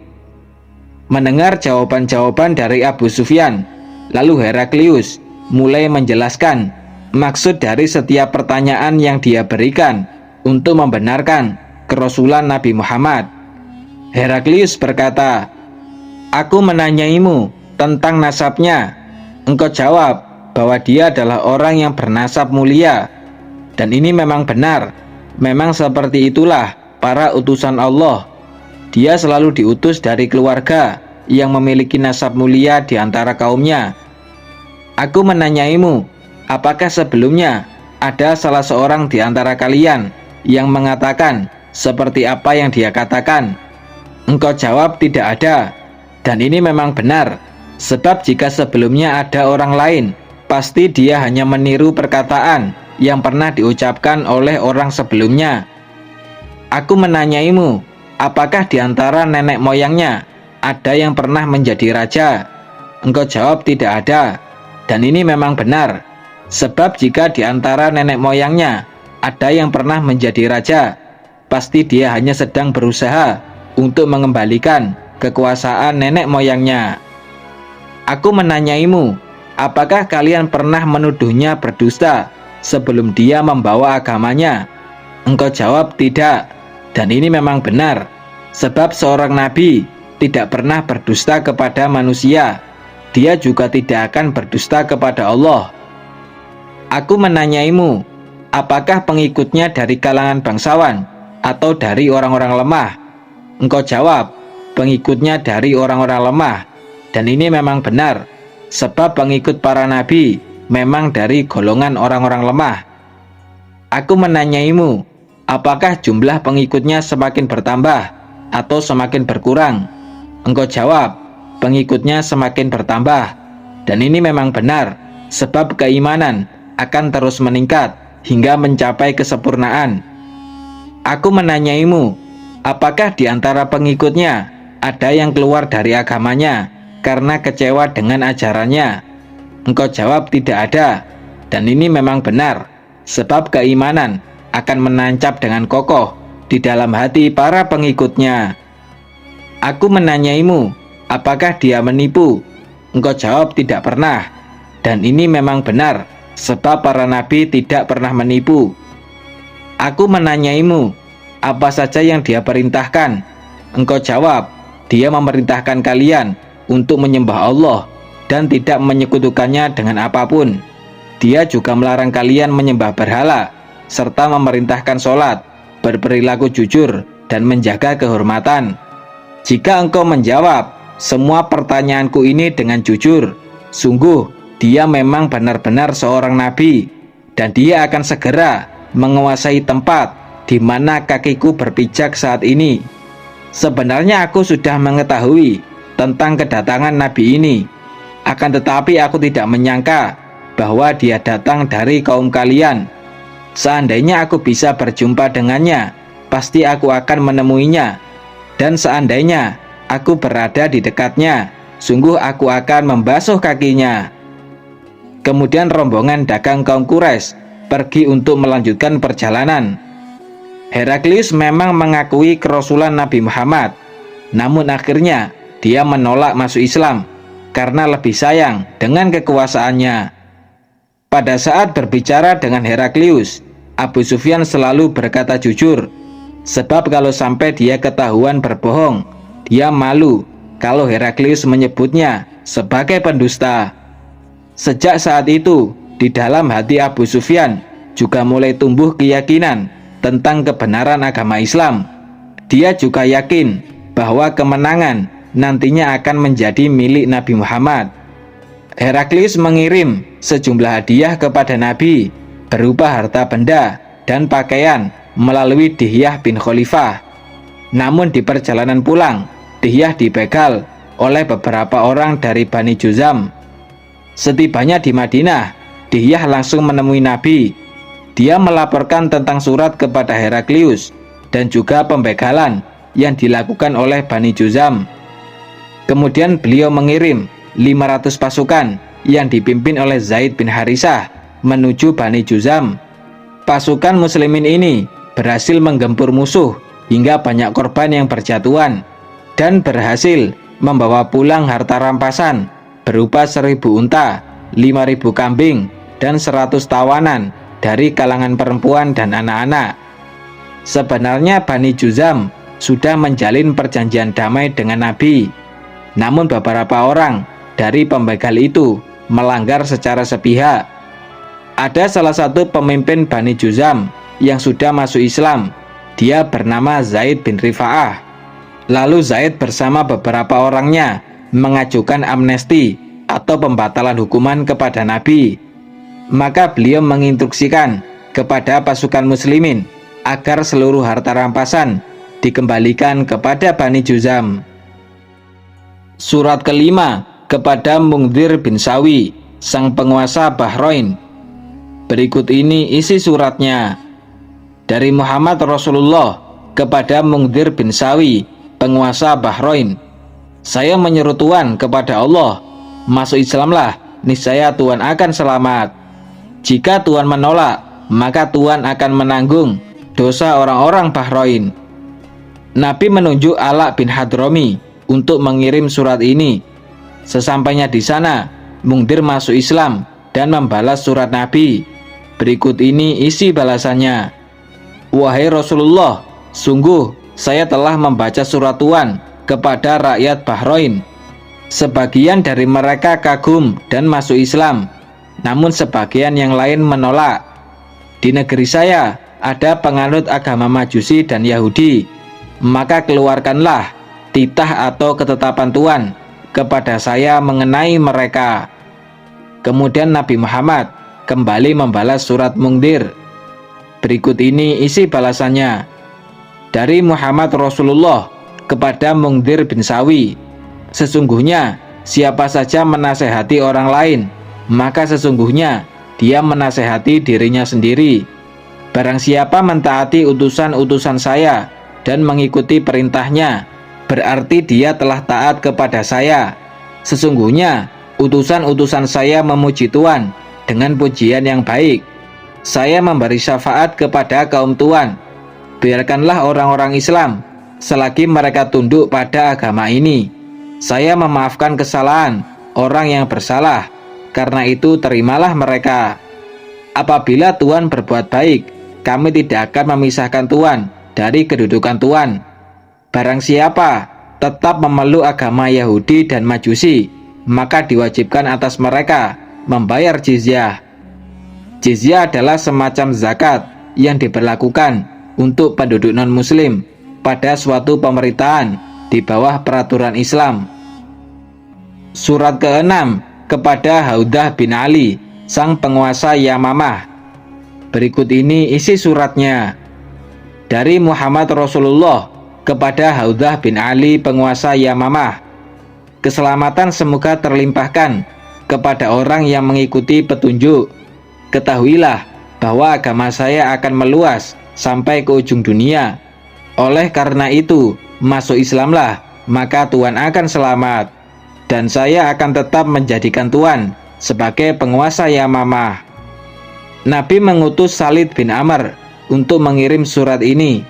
Mendengar jawaban-jawaban dari Abu Sufyan, lalu Heraklius mulai menjelaskan maksud dari setiap pertanyaan yang dia berikan untuk membenarkan kerasulan Nabi Muhammad. Heraklius berkata, "Aku menanyaimu tentang nasabnya. Engkau jawab bahwa dia adalah orang yang bernasab mulia. Dan ini memang benar. Memang seperti itulah para utusan Allah. Dia selalu diutus dari keluarga yang memiliki nasab mulia di antara kaumnya. Aku menanyaimu, apakah sebelumnya ada salah seorang di antara kalian yang mengatakan seperti apa yang dia katakan?" Engkau jawab tidak ada. Dan ini memang benar, sebab jika sebelumnya ada orang lain, pasti dia hanya meniru perkataan yang pernah diucapkan oleh orang sebelumnya. Aku menanyaimu, apakah di antara nenek moyangnya ada yang pernah menjadi raja? Engkau jawab tidak ada. Dan ini memang benar, sebab jika di antara nenek moyangnya ada yang pernah menjadi raja, pasti dia hanya sedang berusaha untuk mengembalikan kekuasaan nenek moyangnya. Aku menanyaimu, apakah kalian pernah menuduhnya berdusta sebelum dia membawa agamanya? Engkau jawab tidak, dan ini memang benar, sebab seorang nabi tidak pernah berdusta kepada manusia. Dia juga tidak akan berdusta kepada Allah. Aku menanyaimu, apakah pengikutnya dari kalangan bangsawan atau dari orang-orang lemah? Engkau jawab, pengikutnya dari orang-orang lemah, dan ini memang benar, sebab pengikut para nabi memang dari golongan orang-orang lemah. Aku menanyaimu, apakah jumlah pengikutnya semakin bertambah atau semakin berkurang? Engkau jawab, pengikutnya semakin bertambah, dan ini memang benar, sebab keimanan akan terus meningkat hingga mencapai kesempurnaan. Aku menanyaimu, apakah di antara pengikutnya ada yang keluar dari agamanya karena kecewa dengan ajarannya? Engkau jawab tidak ada, dan ini memang benar, sebab keimanan akan menancap dengan kokoh di dalam hati para pengikutnya. Aku menanyaimu, apakah dia menipu? Engkau jawab tidak pernah, dan ini memang benar, sebab para nabi tidak pernah menipu. Aku menanyaimu, apa saja yang dia perintahkan? Engkau jawab, dia memerintahkan kalian untuk menyembah Allah dan tidak menyekutukannya dengan apapun. Dia juga melarang kalian menyembah berhala, serta memerintahkan sholat, berperilaku jujur, dan menjaga kehormatan. Jika engkau menjawab semua pertanyaanku ini dengan jujur, sungguh dia memang benar-benar seorang nabi, dan dia akan segera menguasai tempat di mana kakiku berpijak saat ini. Sebenarnya aku sudah mengetahui tentang kedatangan nabi ini, akan tetapi aku tidak menyangka bahwa dia datang dari kaum kalian. Seandainya aku bisa berjumpa dengannya, pasti aku akan menemuinya, dan seandainya aku berada di dekatnya, sungguh aku akan membasuh kakinya. Kemudian rombongan dagang kaum Quraisy pergi untuk melanjutkan perjalanan. Heraklius memang mengakui kerasulan Nabi Muhammad, namun akhirnya dia menolak masuk Islam karena lebih sayang dengan kekuasaannya. Pada saat berbicara dengan Heraklius, Abu Sufyan selalu berkata jujur, sebab kalau sampai dia ketahuan berbohong, dia malu kalau Heraklius menyebutnya sebagai pendusta. Sejak saat itu, di dalam hati Abu Sufyan juga mulai tumbuh keyakinan tentang kebenaran agama Islam. Dia juga yakin bahwa kemenangan nantinya akan menjadi milik Nabi Muhammad. Heraklius mengirim sejumlah hadiah kepada Nabi berupa harta benda dan pakaian melalui Dihyah bin Khalifah. Namun di perjalanan pulang, Dihyah dibegal oleh beberapa orang dari Bani Juzam. Setibanya di Madinah, Dihyah langsung menemui Nabi. Dia melaporkan tentang surat kepada Heraklius dan juga pembegalan yang dilakukan oleh Bani Juzam. Kemudian beliau mengirim 500 pasukan yang dipimpin oleh Zaid bin Harisah menuju Bani Juzam. Pasukan muslimin ini berhasil menggempur musuh hingga banyak korban yang berjatuhan, dan berhasil membawa pulang harta rampasan berupa 1000 unta, 5000 kambing, dan 100 tawanan dari kalangan perempuan dan anak-anak. Sebenarnya Bani Juzam sudah menjalin perjanjian damai dengan Nabi, namun beberapa orang dari pembegal itu melanggar secara sepihak. Ada salah satu pemimpin Bani Juzam yang sudah masuk Islam. Dia bernama Zaid bin Rifa'ah. Lalu Zaid bersama beberapa orangnya mengajukan amnesti atau pembatalan hukuman kepada Nabi. Maka beliau menginstruksikan kepada pasukan muslimin agar seluruh harta rampasan dikembalikan kepada Bani Juzam. Surat kelima kepada Mungdzir bin Sawi, sang penguasa Bahrain. Berikut ini isi suratnya. Dari Muhammad Rasulullah kepada Mungdzir bin Sawi, penguasa Bahrain. Saya menyeru Tuhan kepada Allah, masuk Islamlah, niscaya Tuhan akan selamat. Jika Tuhan menolak, maka Tuhan akan menanggung dosa orang-orang Bahrain. Nabi menunjuk Ala bin Hadrami untuk mengirim surat ini. Sesampainya di sana, Mungdir masuk Islam dan membalas surat Nabi. Berikut ini isi balasannya. Wahai Rasulullah, sungguh saya telah membaca surat Tuhan kepada rakyat Bahrain. Sebagian dari mereka kagum dan masuk Islam, namun sebagian yang lain menolak. Di negeri saya ada penganut agama Majusi dan Yahudi, maka keluarkanlah titah atau ketetapan Tuhan kepada saya mengenai mereka. Kemudian Nabi Muhammad kembali membalas surat Mungdir. Berikut ini isi balasannya. Dari Muhammad Rasulullah kepada Mungdir bin Sawi. Sesungguhnya siapa saja menasehati orang lain, maka sesungguhnya dia menasehati dirinya sendiri. Barang siapa mentaati utusan-utusan saya dan mengikuti perintahnya, berarti dia telah taat kepada saya. Sesungguhnya utusan-utusan saya memuji Tuhan dengan pujian yang baik. Saya memberi syafaat kepada kaum Tuhan. Biarkanlah orang-orang Islam selagi mereka tunduk pada agama ini. Saya memaafkan kesalahan orang yang bersalah, karena itu terimalah mereka. Apabila Tuhan berbuat baik, kami tidak akan memisahkan Tuhan dari kedudukan Tuhan. Barang siapa tetap memeluk agama Yahudi dan Majusi, maka diwajibkan atas mereka membayar jizyah. Jizyah adalah semacam zakat yang diberlakukan untuk penduduk non-muslim pada suatu pemerintahan di bawah peraturan Islam. Surat ke-6 kepada Haudah bin Ali, sang penguasa Yamamah. Berikut ini isi suratnya. Dari Muhammad Rasulullah kepada Haudah bin Ali, penguasa Yamamah. Keselamatan semoga terlimpahkan kepada orang yang mengikuti petunjuk. Ketahuilah bahwa agama saya akan meluas sampai ke ujung dunia. Oleh karena itu, masuk Islamlah, maka Tuhan akan selamat. Dan saya akan tetap menjadikan Tuhan sebagai penguasa Yamamah. Nabi mengutus Salid bin Amr untuk mengirim surat ini.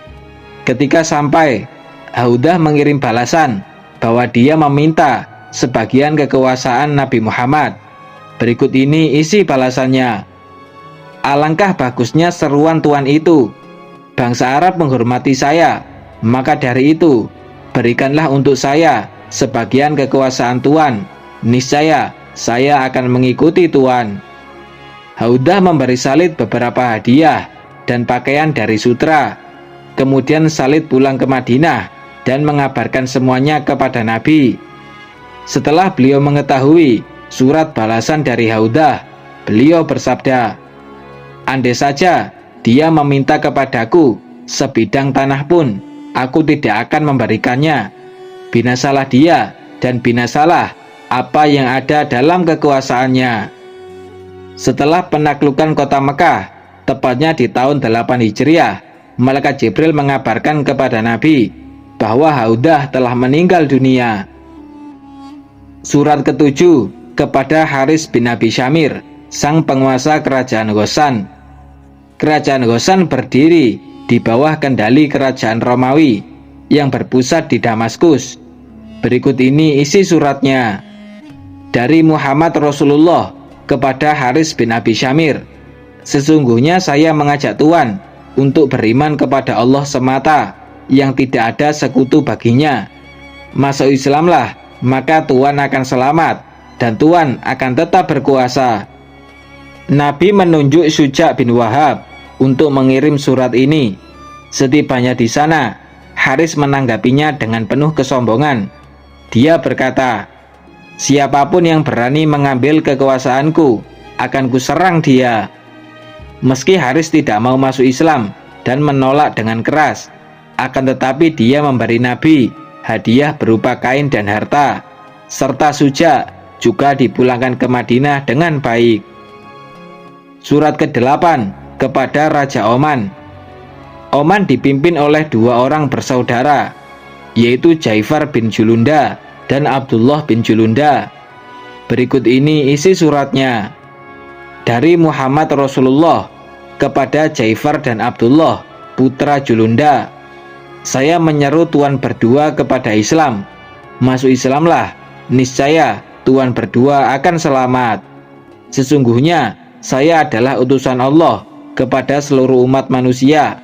Ketika sampai, Haudah mengirim balasan bahwa dia meminta sebagian kekuasaan Nabi Muhammad. Berikut ini isi balasannya. Alangkah bagusnya seruan Tuhan itu. Bangsa Arab menghormati saya, maka dari itu berikanlah untuk saya sebagian kekuasaan Tuhan. Niscaya saya akan mengikuti Tuhan. Haudah memberi Salid beberapa hadiah dan pakaian dari sutra. Kemudian Salid pulang ke Madinah dan mengabarkan semuanya kepada Nabi. Setelah beliau mengetahui surat balasan dari Haudah, beliau bersabda, andai saja dia meminta kepadaku sebidang tanah pun, aku tidak akan memberikannya. Binasalah dia dan binasalah apa yang ada dalam kekuasaannya. Setelah penaklukan kota Mekah, tepatnya di tahun 8 Hijriah, Malaikat Jibril mengabarkan kepada Nabi bahwa Haudah telah meninggal dunia. Surat ke-7 kepada Haris bin Abi Syamir, sang penguasa kerajaan Ghosan. Kerajaan Ghosan berdiri di bawah kendali kerajaan Romawi yang berpusat di Damaskus. Berikut ini isi suratnya. Dari Muhammad Rasulullah kepada Haris bin Abi Syamir. Sesungguhnya saya mengajak Tuhan untuk beriman kepada Allah semata, yang tidak ada sekutu baginya. Masuk Islamlah, maka Tuhan akan selamat, dan Tuhan akan tetap berkuasa. Nabi menunjuk Syuja' bin Wahab untuk mengirim surat ini. Setibanya di sana, Haris menanggapinya dengan penuh kesombongan. Dia berkata, siapapun yang berani mengambil kekuasaanku, akan kuserang dia. Meski Haris tidak mau masuk Islam dan menolak dengan keras, akan tetapi dia memberi Nabi hadiah berupa kain dan harta, serta Syuja' juga dipulangkan ke Madinah dengan baik. Surat ke-8 kepada Raja Oman. Oman dipimpin oleh 2 orang bersaudara, yaitu Jaifar bin Julunda dan Abdullah bin Julunda. Berikut ini isi suratnya. Dari Muhammad Rasulullah kepada Jaifar dan Abdullah, putra Julunda. Saya menyeru tuan berdua kepada Islam. masuk Islamlah, niscaya Tuhan berdua akan selamat. Sesungguhnya saya adalah utusan Allah kepada seluruh umat manusia.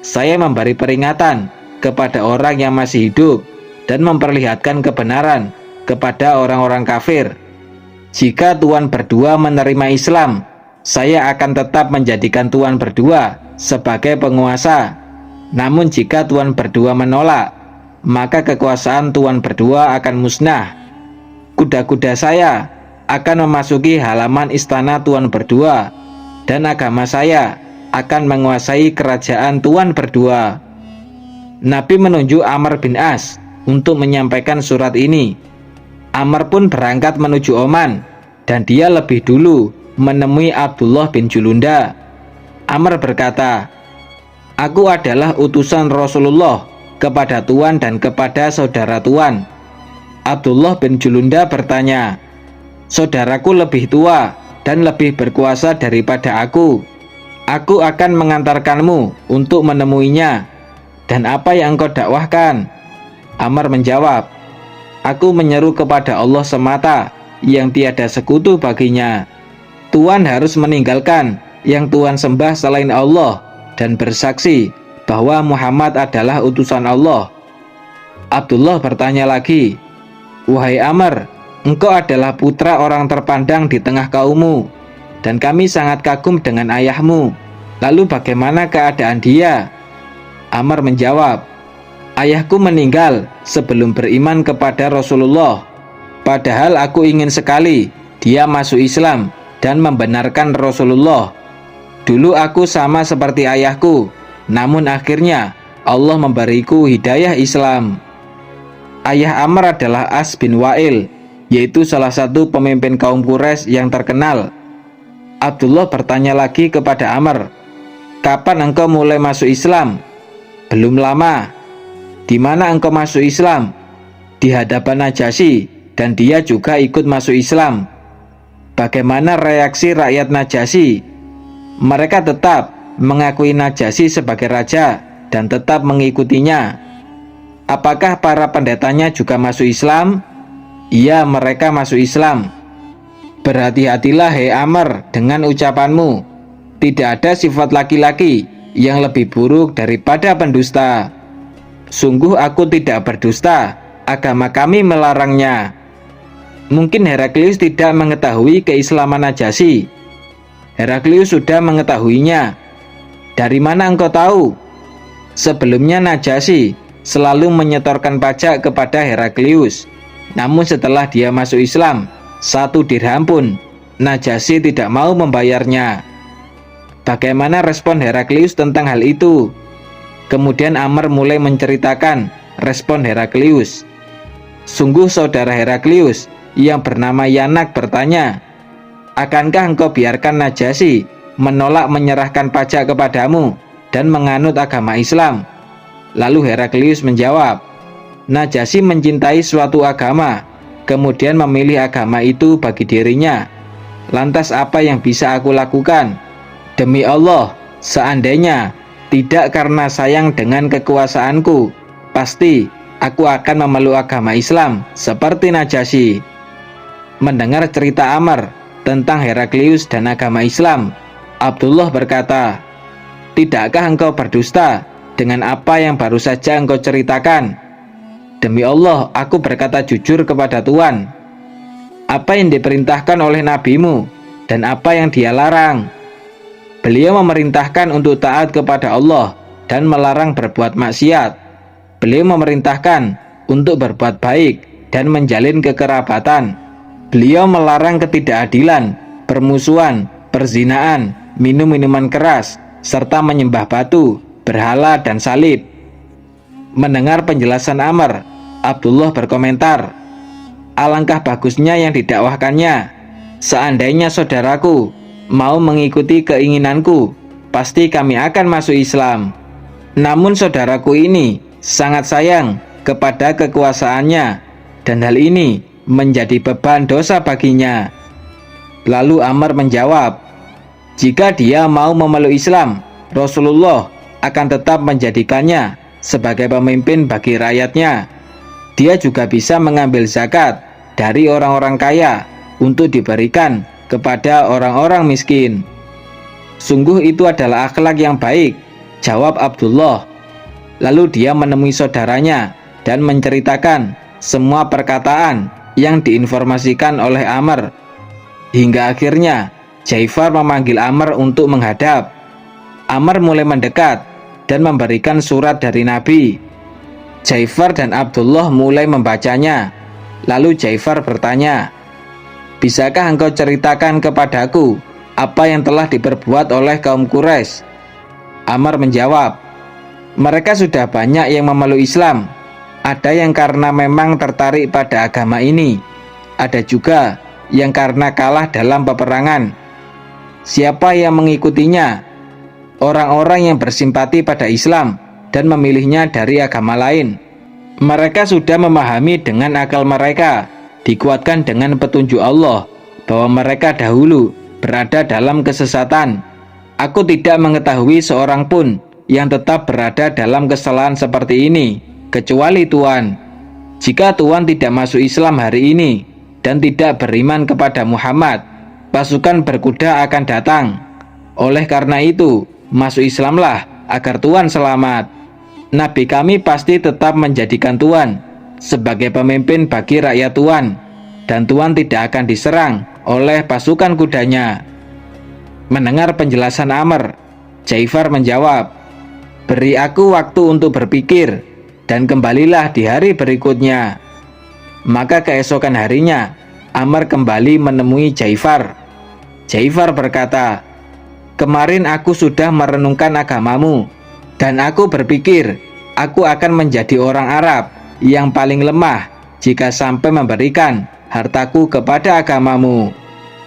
Saya memberi peringatan kepada orang yang masih hidup dan memperlihatkan kebenaran kepada orang-orang kafir. Jika Tuhan berdua menerima Islam, saya akan tetap menjadikan Tuhan berdua sebagai penguasa. Namun jika Tuhan berdua menolak, maka kekuasaan Tuhan berdua akan musnah. Kuda-kuda saya akan memasuki halaman istana Tuhan berdua, dan agama saya akan menguasai kerajaan Tuhan berdua. Nabi menunjuk Amr bin As untuk menyampaikan surat ini. Amr pun berangkat menuju Oman, dan dia lebih dulu menemui Abdullah bin Julunda. Amr berkata, "Aku adalah utusan Rasulullah kepada Tuhan dan kepada saudara Tuhan." Abdullah bin Julunda bertanya, "Saudaraku lebih tua dan lebih berkuasa daripada aku. Aku akan mengantarkanmu untuk menemuinya. Dan apa yang engkau dakwahkan?" Amr menjawab, "Aku menyeru kepada Allah semata yang tiada sekutu baginya. Tuhan harus meninggalkan yang Tuhan sembah selain Allah dan bersaksi bahwa Muhammad adalah utusan Allah." Abdullah bertanya lagi, "Wahai Amr, engkau adalah putra orang terpandang di tengah kaummu, dan kami sangat kagum dengan ayahmu. Lalu bagaimana keadaan dia?" Amr menjawab, "Ayahku meninggal sebelum beriman kepada Rasulullah. Padahal aku ingin sekali dia masuk Islam dan membenarkan Rasulullah. Dulu aku sama seperti ayahku, namun akhirnya Allah memberiku hidayah Islam." Ayah Amr adalah As bin Wa'il, yaitu salah satu pemimpin kaum Quraisy yang terkenal. Abdullah bertanya lagi kepada Amr, "Kapan engkau mulai masuk Islam?" "Belum lama." "Di mana engkau masuk Islam?" "Di hadapan Najasyi, dan dia juga ikut masuk Islam." "Bagaimana reaksi rakyat Najasyi?" "Mereka tetap mengakui Najasyi sebagai raja dan tetap mengikutinya." "Apakah para pendetanya juga masuk Islam?" "Iya, mereka masuk Islam." "Berhati-hatilah hai Amr dengan ucapanmu. Tidak ada sifat laki-laki yang lebih buruk daripada pendusta. Sungguh aku tidak berdusta, agama kami melarangnya." Mungkin Heraklius tidak mengetahui keislaman Najasyi. Heraklius sudah mengetahuinya. "Dari mana engkau tahu?" Sebelumnya Najasyi selalu menyetorkan pajak kepada Heraklius. Namun setelah dia masuk Islam, 1 dirham pun Najasyi tidak mau membayarnya. Bagaimana respon Heraklius tentang hal itu? Kemudian Amr mulai menceritakan respon Heraklius. Sungguh saudara Heraklius yang bernama Yanak bertanya, "Akankah engkau biarkan Najasyi menolak menyerahkan pajak kepadamu dan menganut agama Islam?" Lalu Heraklius menjawab, "Najasyi mencintai suatu agama, kemudian memilih agama itu bagi dirinya. Lantas apa yang bisa aku lakukan? Demi Allah, seandainya tidak karena sayang dengan kekuasaanku, pasti aku akan memeluk agama Islam seperti Najasyi." Mendengar cerita Amr tentang Heraklius dan agama Islam, Abdullah berkata, "Tidakkah engkau berdusta dengan apa yang baru saja engkau ceritakan?" "Demi Allah, aku berkata jujur kepada Tuhan." "Apa yang diperintahkan oleh nabimu dan apa yang dia larang?" "Beliau memerintahkan untuk taat kepada Allah dan melarang berbuat maksiat. Beliau memerintahkan untuk berbuat baik dan menjalin kekerabatan. Beliau melarang ketidakadilan, permusuhan, perzinaan, minum minuman keras, serta menyembah batu, berhala, dan salib." Mendengar penjelasan Amr, Abdullah berkomentar, "Alangkah bagusnya yang didakwahkannya. Seandainya saudaraku mau mengikuti keinginanku, pasti kami akan masuk Islam. Namun saudaraku ini sangat sayang kepada kekuasaannya, dan hal ini menjadi beban dosa baginya." Lalu Amr menjawab, "Jika dia mau memeluk Islam, Rasulullah akan tetap menjadikannya sebagai pemimpin bagi rakyatnya." Dia juga bisa mengambil zakat dari orang-orang kaya untuk diberikan kepada orang-orang miskin. Sungguh itu adalah akhlak yang baik, jawab Abdullah. Lalu dia menemui saudaranya dan menceritakan semua perkataan yang diinformasikan oleh Amr. Hingga akhirnya Jaifar memanggil Amr untuk menghadap. Amr mulai mendekat dan memberikan surat dari Nabi. Jaifar dan Abdullah mulai membacanya. Lalu Jaifar bertanya, "Bisakah engkau ceritakan kepadaku apa yang telah diperbuat oleh kaum Quraisy?" Amr menjawab, "Mereka sudah banyak yang memeluk Islam. Ada yang karena memang tertarik pada agama ini. Ada juga yang karena kalah dalam peperangan. Siapa yang mengikutinya? Orang-orang yang bersimpati pada Islam dan memilihnya dari agama lain. Mereka sudah memahami dengan akal mereka, dikuatkan dengan petunjuk Allah, bahwa mereka dahulu berada dalam kesesatan. Aku tidak mengetahui seorang pun yang tetap berada dalam kesalahan seperti ini, kecuali Tuhan. Jika Tuhan tidak masuk Islam hari ini dan tidak beriman kepada Muhammad, pasukan berkuda akan datang. Oleh karena itu, masuk Islamlah agar Tuhan selamat. Nabi kami pasti tetap menjadikan Tuhan sebagai pemimpin bagi rakyat Tuhan, dan Tuhan tidak akan diserang oleh pasukan kudanya." Mendengar penjelasan Amr, Jaifar menjawab, "Beri aku waktu untuk berpikir, dan kembalilah di hari berikutnya." Maka keesokan harinya, Amr kembali menemui Jaifar. Jaifar berkata, "Kemarin aku sudah merenungkan agamamu, dan aku berpikir aku akan menjadi orang Arab yang paling lemah jika sampai memberikan hartaku kepada agamamu.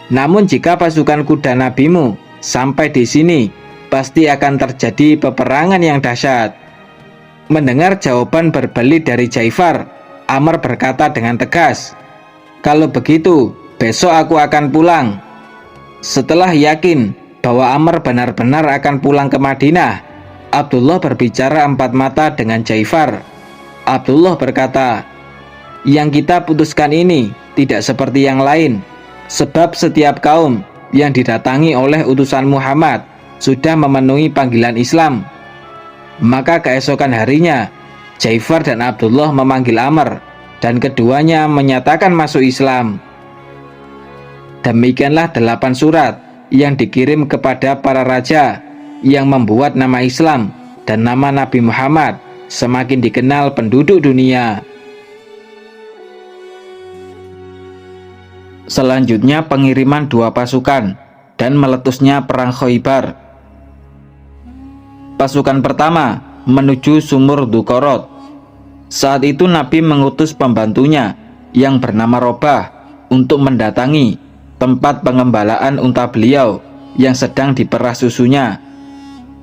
Namun jika pasukan kuda nabimu sampai di sini, pasti akan terjadi peperangan yang dahsyat." Mendengar jawaban berbelit dari Jaifar, Amr berkata dengan tegas, "Kalau begitu, besok aku akan pulang." Setelah yakin bahwa Amr benar-benar akan pulang ke Madinah, Abdullah berbicara empat mata dengan Jaifar. Abdullah berkata, "Yang kita putuskan ini tidak seperti yang lain, sebab setiap kaum yang didatangi oleh utusan Muhammad sudah memenuhi panggilan Islam." Maka keesokan harinya, Jaifar dan Abdullah memanggil Amr, dan keduanya menyatakan masuk Islam. Demikianlah 8 surat yang dikirim kepada para raja, yang membuat nama Islam dan nama Nabi Muhammad semakin dikenal penduduk dunia. Selanjutnya pengiriman 2 pasukan dan meletusnya perang Khaybar. Pasukan pertama menuju sumur Dukorot. Saat itu Nabi mengutus pembantunya yang bernama Robah untuk mendatangi tempat pengembalaan unta beliau yang sedang diperah susunya.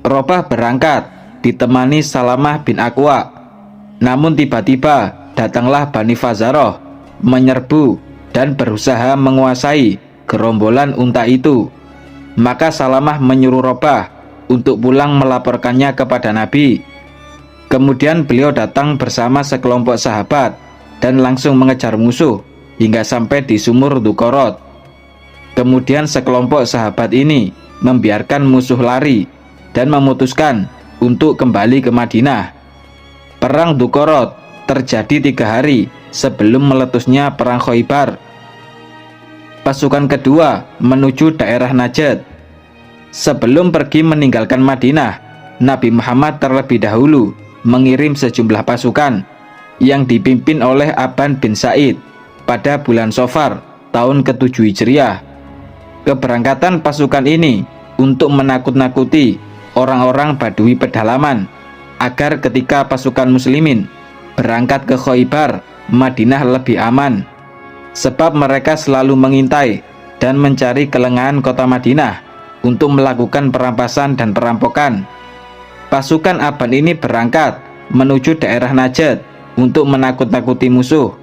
Robah berangkat ditemani Salamah bin Aqwa. Namun tiba-tiba datanglah Bani Fazaroh menyerbu dan berusaha menguasai gerombolan unta itu. Maka Salamah menyuruh Robah untuk pulang melaporkannya kepada Nabi. Kemudian beliau datang bersama sekelompok sahabat dan langsung mengejar musuh hingga sampai di sumur Dukorot. Kemudian sekelompok sahabat ini membiarkan musuh lari dan memutuskan untuk kembali ke Madinah. Perang Dukorot terjadi 3 hari sebelum meletusnya perang Khaybar. Pasukan kedua menuju daerah Najd. Sebelum pergi meninggalkan Madinah, Nabi Muhammad terlebih dahulu mengirim sejumlah pasukan yang dipimpin oleh Aban bin Sa'id pada bulan Safar tahun ke-7 Hijriah. Keberangkatan pasukan ini untuk menakut-nakuti orang-orang Badui pedalaman agar ketika pasukan muslimin berangkat ke Khaybar, Madinah lebih aman, sebab mereka selalu mengintai dan mencari kelengahan kota Madinah untuk melakukan perampasan dan perampokan. Pasukan Aban ini berangkat menuju daerah Najd untuk menakut-nakuti musuh.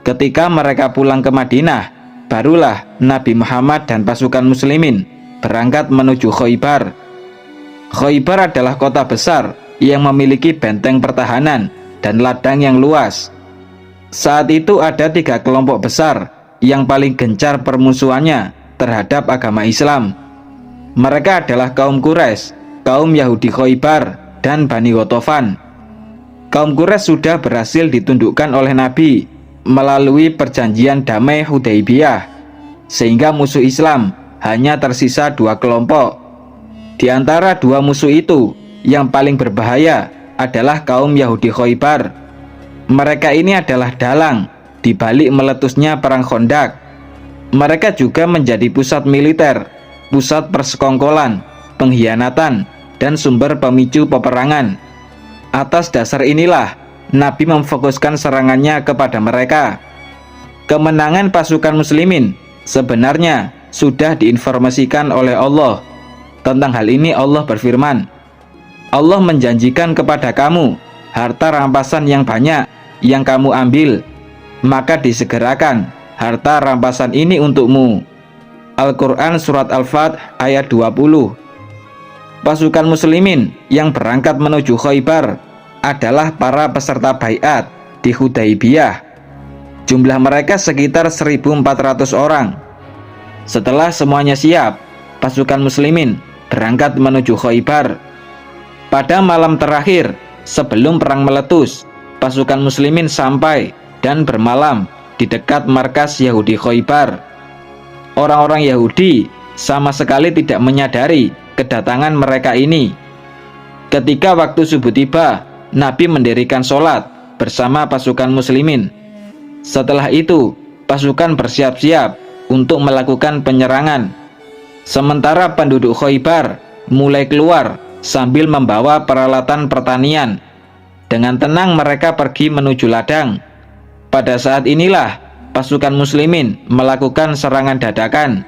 Ketika mereka pulang ke Madinah, barulah Nabi Muhammad dan pasukan muslimin berangkat menuju Khaybar. Khaybar adalah kota besar yang memiliki benteng pertahanan dan ladang yang luas. Saat itu ada 3 kelompok besar yang paling gencar permusuhannya terhadap agama Islam. Mereka adalah kaum Quraisy, kaum Yahudi Khaybar, dan Bani Ghatafan. Kaum Quraisy sudah berhasil ditundukkan oleh Nabi melalui perjanjian damai Hudaybiyah, sehingga musuh Islam hanya tersisa 2 kelompok. Di antara 2 musuh itu, yang paling berbahaya adalah kaum Yahudi Khaybar. Mereka ini adalah dalang di balik meletusnya perang Khandaq. Mereka juga menjadi pusat militer, pusat persekongkolan, pengkhianatan, dan sumber pemicu peperangan. Atas dasar inilah Nabi memfokuskan serangannya kepada mereka. Kemenangan pasukan muslimin sebenarnya sudah diinformasikan oleh Allah. Tentang hal ini Allah berfirman, Allah menjanjikan kepada kamu harta rampasan yang banyak yang kamu ambil, maka disegerakan harta rampasan ini untukmu. Al-Quran Surat Al-Fath ayat 20. Pasukan muslimin yang berangkat menuju Khaybar adalah para peserta baiat di Hudaybiyah. Jumlah mereka sekitar 1.400 orang. Setelah semuanya siap, pasukan muslimin berangkat menuju Khaybar. Pada malam terakhir sebelum perang meletus, pasukan muslimin sampai dan bermalam di dekat markas Yahudi Khaybar. Orang-orang Yahudi sama sekali tidak menyadari kedatangan mereka ini. Ketika waktu subuh tiba, Nabi mendirikan sholat bersama pasukan muslimin. Setelah itu, pasukan bersiap-siap untuk melakukan penyerangan. Sementara penduduk Khaybar mulai keluar sambil membawa peralatan pertanian. Dengan tenang mereka pergi menuju ladang. Pada saat inilah pasukan muslimin melakukan serangan dadakan,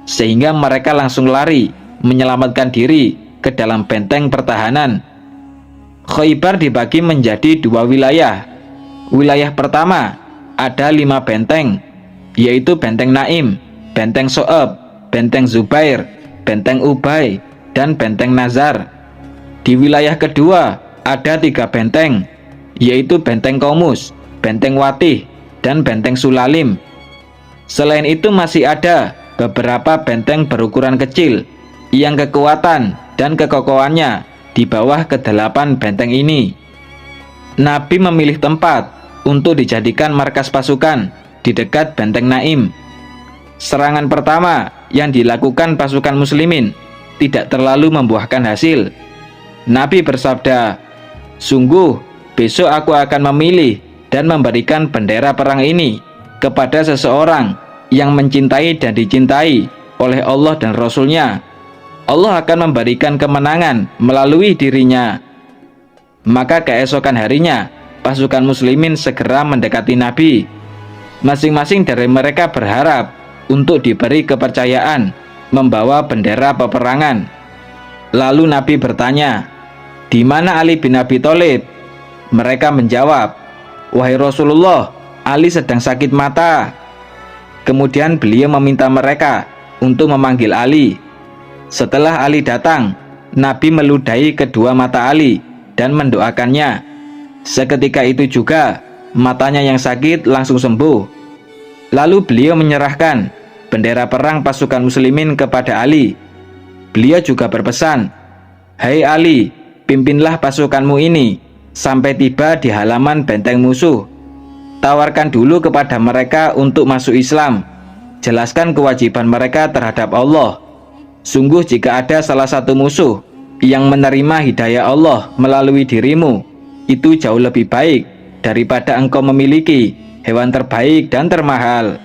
sehingga mereka langsung lari menyelamatkan diri ke dalam benteng pertahanan. Khaybar dibagi menjadi 2 wilayah. Wilayah pertama ada 5 benteng, yaitu Benteng Naim, Benteng So'ab, Benteng Zubair, Benteng Ubay, dan Benteng Nazar. Di wilayah kedua ada 3 benteng, yaitu Benteng Qamus, Benteng Watih, dan Benteng Sulalim. Selain itu masih ada beberapa benteng berukuran kecil yang kekuatan dan kekokohannya di bawah ke-8 benteng ini. Nabi memilih tempat untuk dijadikan markas pasukan di dekat Benteng Naim. Serangan pertama yang dilakukan pasukan muslimin tidak terlalu membuahkan hasil. Nabi bersabda, sungguh besok aku akan memilih dan memberikan bendera perang ini kepada seseorang yang mencintai dan dicintai oleh Allah dan Rasul-Nya. Allah akan memberikan kemenangan melalui dirinya. Maka keesokan harinya, pasukan muslimin segera mendekati Nabi. Masing-masing dari mereka berharap untuk diberi kepercayaan membawa bendera peperangan. Lalu Nabi bertanya, di mana Ali bin Abi Thalib? Mereka menjawab, wahai Rasulullah, Ali sedang sakit mata. Kemudian beliau meminta mereka untuk memanggil Ali. Setelah Ali datang, Nabi meludahi kedua mata Ali dan mendoakannya. Seketika itu juga matanya yang sakit langsung sembuh. Lalu beliau menyerahkan bendera perang pasukan muslimin kepada Ali. Beliau juga berpesan, hai Ali, pimpinlah pasukanmu ini sampai tiba di halaman benteng musuh. Tawarkan dulu kepada mereka untuk masuk Islam. Jelaskan kewajiban mereka terhadap Allah. Sungguh jika ada salah satu musuh yang menerima hidayah Allah melalui dirimu, itu jauh lebih baik daripada engkau memiliki hewan terbaik dan termahal.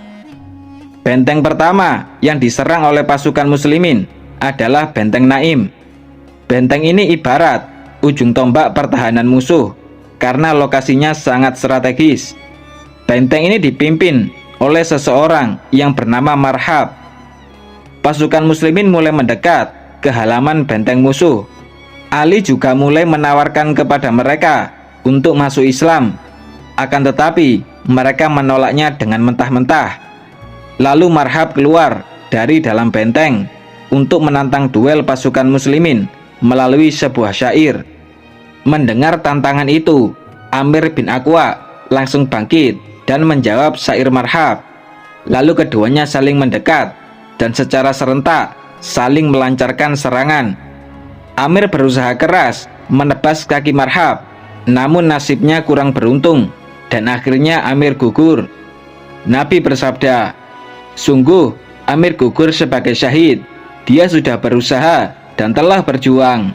Benteng pertama yang diserang oleh pasukan muslimin adalah Benteng Naim. Benteng ini ibarat ujung tombak pertahanan musuh karena lokasinya sangat strategis. Benteng ini dipimpin oleh seseorang yang bernama Marhab. Pasukan muslimin mulai mendekat ke halaman benteng musuh. Ali juga mulai menawarkan kepada mereka untuk masuk Islam. Akan tetapi mereka menolaknya dengan mentah-mentah. Lalu Marhab keluar dari dalam benteng untuk menantang duel pasukan muslimin melalui sebuah syair. Mendengar tantangan itu, Amir bin Aqwa langsung bangkit dan menjawab syair marhab. Lalu keduanya saling mendekat dan secara serentak saling melancarkan serangan. Amir berusaha keras menebas kaki marhab, namun nasibnya kurang beruntung dan akhirnya Amir gugur. Nabi bersabda, "Sungguh Amir gugur sebagai syahid. Dia sudah berusaha dan telah berjuang."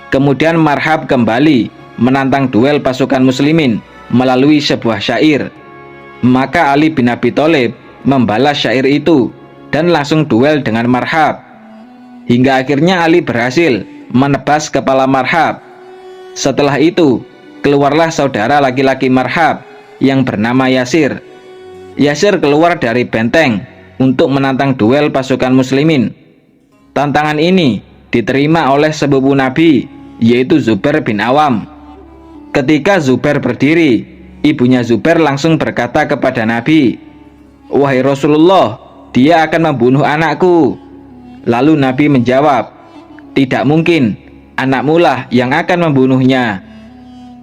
Kemudian marhab kembali menantang duel pasukan muslimin melalui sebuah syair. Maka Ali bin Abi Thalib membalas syair itu dan langsung duel dengan marhab. Hingga akhirnya Ali berhasil menebas kepala marhab. Setelah itu, keluarlah saudara laki-laki marhab yang bernama Yasir. Yasir keluar dari benteng untuk menantang duel pasukan muslimin. Tantangan ini diterima oleh sepupu Nabi, yaitu Zubair bin Awam. Ketika Zubair berdiri, ibunya Zubair langsung berkata kepada Nabi, "Wahai Rasulullah, dia akan membunuh anakku." Lalu Nabi menjawab, "Tidak mungkin, anakmu lah yang akan membunuhnya."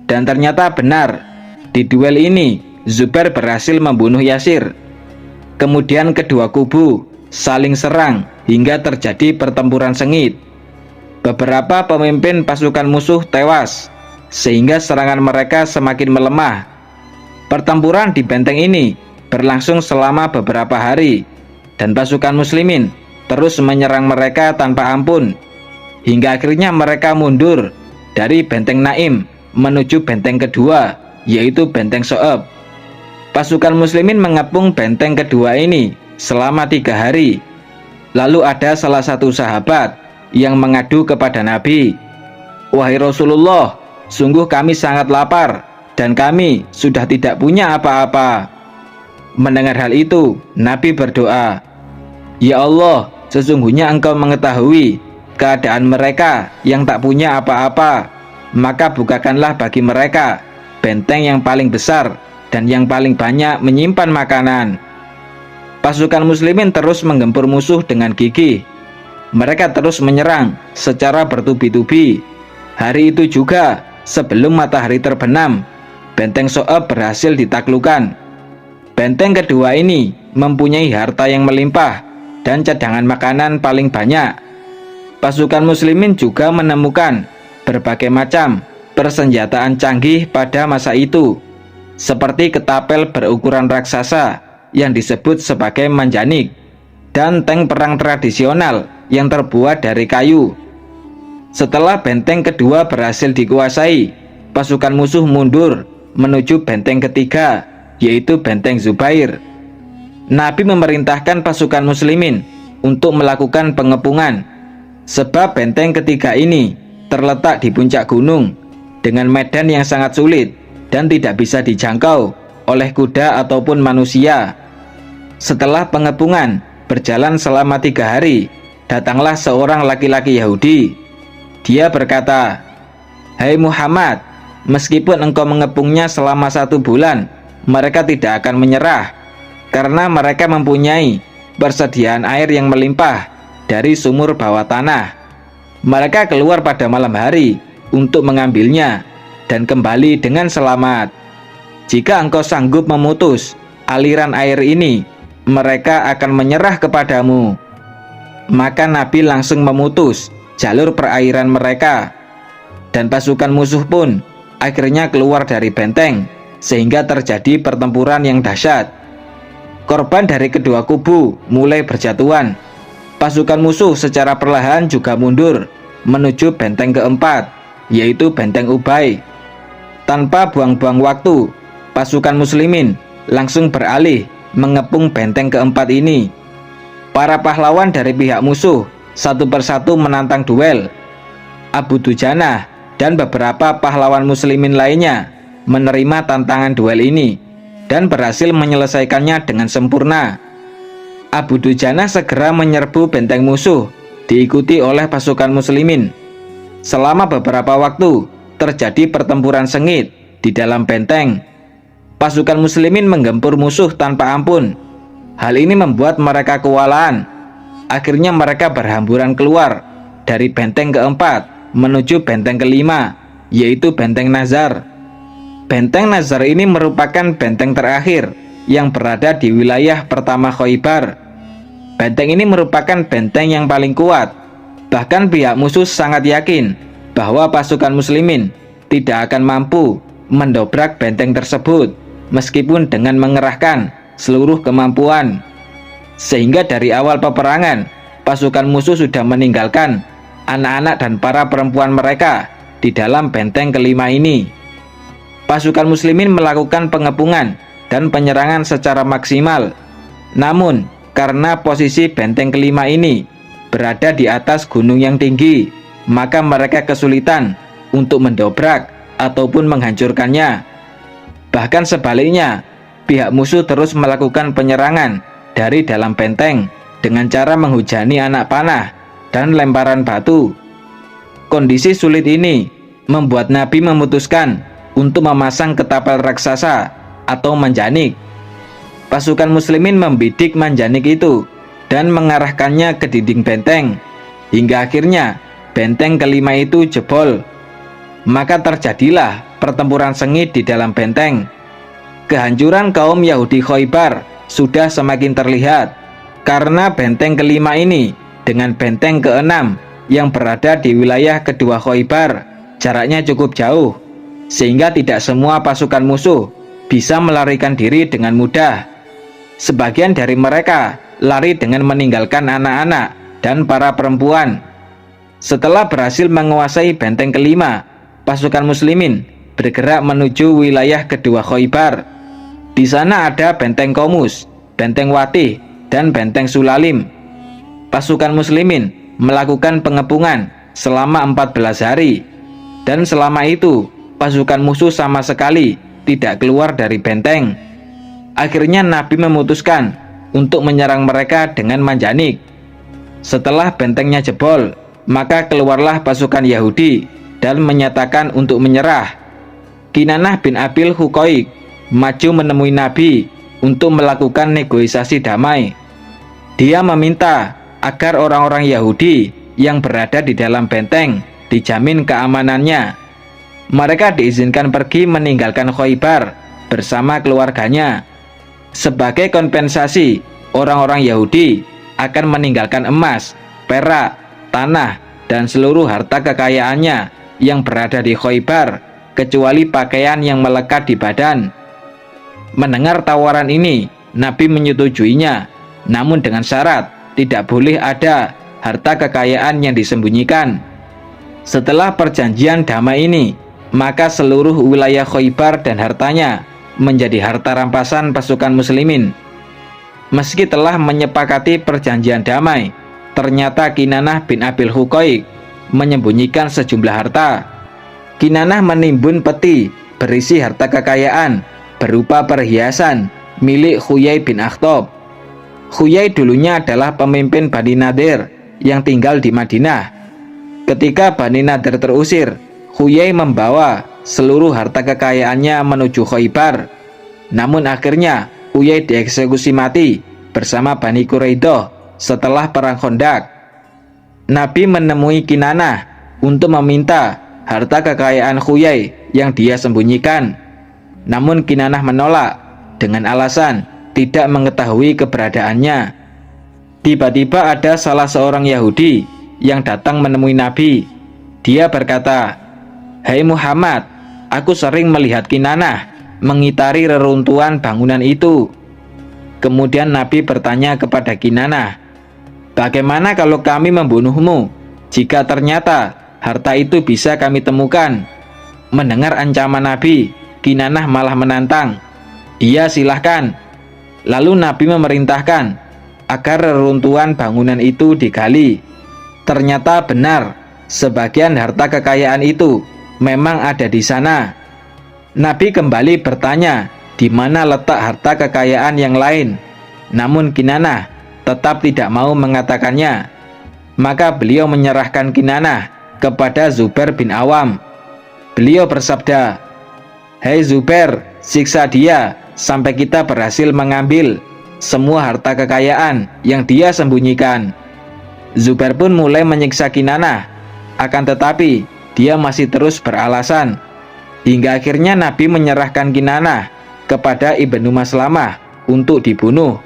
Dan ternyata benar, di duel ini Zubair berhasil membunuh Yasir. Kemudian kedua kubu saling serang hingga terjadi pertempuran sengit. Beberapa pemimpin pasukan musuh tewas, sehingga serangan mereka semakin melemah. Pertempuran di benteng ini berlangsung selama beberapa hari, dan pasukan muslimin terus menyerang mereka tanpa ampun, hingga akhirnya mereka mundur dari benteng Naim menuju benteng kedua, yaitu benteng So'ab. Pasukan muslimin mengepung benteng kedua ini selama 3 hari. Lalu ada salah satu sahabat yang mengadu kepada Nabi, "Wahai Rasulullah, sungguh kami sangat lapar dan kami sudah tidak punya apa-apa." Mendengar hal itu, Nabi berdoa, "Ya Allah, sesungguhnya Engkau mengetahui keadaan mereka yang tak punya apa-apa, maka bukakanlah bagi mereka benteng yang paling besar dan yang paling banyak menyimpan makanan." Pasukan muslimin terus menggempur musuh dengan gigih. Mereka terus menyerang secara bertubi-tubi. Hari itu juga, sebelum matahari terbenam, benteng So'ab berhasil ditaklukkan. Benteng kedua ini mempunyai harta yang melimpah dan cadangan makanan paling banyak. Pasukan muslimin juga menemukan berbagai macam persenjataan canggih pada masa itu, seperti ketapel berukuran raksasa yang disebut sebagai manjanik, dan tank perang tradisional yang terbuat dari kayu. Setelah benteng kedua berhasil dikuasai, pasukan musuh mundur menuju benteng ketiga, yaitu benteng Zubair. Nabi memerintahkan pasukan muslimin untuk melakukan pengepungan, sebab benteng ketiga ini terletak di puncak gunung dengan medan yang sangat sulit dan tidak bisa dijangkau oleh kuda ataupun manusia. Setelah pengepungan berjalan selama 3 hari, datanglah seorang laki-laki Yahudi. Dia berkata, "Hai Muhammad, meskipun engkau mengepungnya selama 1 bulan, mereka tidak akan menyerah, karena mereka mempunyai persediaan air yang melimpah dari sumur bawah tanah. Mereka keluar pada malam hari untuk mengambilnya dan kembali dengan selamat. Jika engkau sanggup memutus aliran air ini, mereka akan menyerah kepadamu." Maka Nabi langsung memutus jalur perairan mereka, dan pasukan musuh pun akhirnya keluar dari benteng, sehingga terjadi pertempuran yang dahsyat. Korban dari kedua kubu mulai berjatuhan. Pasukan musuh secara perlahan juga mundur menuju benteng keempat, yaitu benteng Ubay. Tanpa buang-buang waktu, pasukan muslimin langsung beralih mengepung benteng keempat ini. Para pahlawan dari pihak musuh satu persatu menantang duel. Abu Dujanah dan beberapa pahlawan muslimin lainnya menerima tantangan duel ini dan berhasil menyelesaikannya dengan sempurna. Abu Dujanah segera menyerbu benteng musuh, diikuti oleh pasukan muslimin. Selama beberapa waktu terjadi pertempuran sengit di dalam benteng. Pasukan muslimin menggempur musuh tanpa ampun. Hal ini membuat mereka kewalahan. Akhirnya mereka berhamburan keluar dari benteng keempat menuju benteng kelima, yaitu benteng Nazar. Benteng Nazar ini merupakan benteng terakhir yang berada di wilayah pertama Khaybar. Benteng ini merupakan benteng yang paling kuat. Bahkan pihak musuh sangat yakin bahwa pasukan muslimin tidak akan mampu mendobrak benteng tersebut meskipun dengan mengerahkan seluruh kemampuan. Sehingga dari awal peperangan, pasukan musuh sudah meninggalkan anak-anak dan para perempuan mereka di dalam benteng kelima ini. Pasukan muslimin melakukan pengepungan dan penyerangan secara maksimal. Namun, karena posisi benteng kelima ini berada di atas gunung yang tinggi, maka mereka kesulitan untuk mendobrak ataupun menghancurkannya. Bahkan sebaliknya, pihak musuh terus melakukan penyerangan dari dalam benteng dengan cara menghujani anak panah dan lemparan batu. Kondisi sulit ini membuat Nabi memutuskan untuk memasang ketapel raksasa atau manjanik. Pasukan muslimin membidik manjanik itu dan mengarahkannya ke dinding benteng, hingga akhirnya benteng kelima itu jebol. Maka terjadilah pertempuran sengit di dalam benteng. Kehancuran kaum Yahudi Khaybar sudah semakin terlihat karena benteng kelima ini dengan benteng keenam yang berada di wilayah kedua Khaybar jaraknya cukup jauh, sehingga tidak semua pasukan musuh bisa melarikan diri dengan mudah. Sebagian dari mereka lari dengan meninggalkan anak-anak dan para perempuan. Setelah berhasil menguasai benteng kelima, pasukan muslimin bergerak menuju wilayah kedua Khaybar. Di sana ada benteng Qomus, benteng Watih, dan benteng Sulalim. Pasukan muslimin melakukan pengepungan selama 14 hari, dan selama itu pasukan musuh sama sekali tidak keluar dari benteng. Akhirnya Nabi memutuskan untuk menyerang mereka dengan manjanik. Setelah bentengnya jebol, maka keluarlah pasukan Yahudi dan menyatakan untuk menyerah. Kinanah bin Abil Huqaiq maju menemui Nabi untuk melakukan negosiasi damai. Dia meminta agar orang-orang Yahudi yang berada di dalam benteng dijamin keamanannya. Mereka diizinkan pergi meninggalkan Khaybar bersama keluarganya. Sebagai kompensasi, orang-orang Yahudi akan meninggalkan emas, perak, tanah, dan seluruh harta kekayaannya yang berada di Khaybar, kecuali pakaian yang melekat di badan. Mendengar tawaran ini, Nabi menyetujuinya, namun dengan syarat tidak boleh ada harta kekayaan yang disembunyikan. Setelah perjanjian damai ini, maka seluruh wilayah Khaybar dan hartanya menjadi harta rampasan pasukan muslimin. Meski telah menyepakati perjanjian damai, ternyata Kinanah bin Abil Huqaiq menyembunyikan sejumlah harta. Kinanah menimbun peti berisi harta kekayaan berupa perhiasan milik Huyai bin Akhtab. Huyai dulunya adalah pemimpin Bani Nadir yang tinggal di Madinah. Ketika Bani Nadir terusir, Huyai membawa seluruh harta kekayaannya menuju Khaybar. Namun akhirnya Huyai dieksekusi mati bersama Bani Quraidah setelah perang Khandaq. Nabi menemui Kinanah untuk meminta harta kekayaan Huyai yang dia sembunyikan. Namun Kinanah menolak dengan alasan tidak mengetahui keberadaannya. Tiba-tiba ada salah seorang Yahudi yang datang menemui Nabi. Dia berkata, "Hai Muhammad, aku sering melihat Kinanah mengitari reruntuhan bangunan itu." Kemudian Nabi bertanya kepada Kinanah, "Bagaimana kalau kami membunuhmu jika ternyata harta itu bisa kami temukan?" Mendengar ancaman Nabi, Kinanah malah menantang, "Iya, silahkan." Lalu Nabi memerintahkan agar reruntuhan bangunan itu digali. Ternyata benar, sebagian harta kekayaan itu memang ada di sana. Nabi kembali bertanya di mana letak harta kekayaan yang lain. Namun Kinanah tetap tidak mau mengatakannya. Maka beliau menyerahkan Kinanah kepada Zubair bin Awam. Beliau bersabda, "Hai Zubair, siksa dia sampai kita berhasil mengambil semua harta kekayaan yang dia sembunyikan." Zubair pun mulai menyiksa Kinanah, akan tetapi dia masih terus beralasan. hingga akhirnya Nabi menyerahkan Kinanah kepada Ibnu Maslamah untuk dibunuh,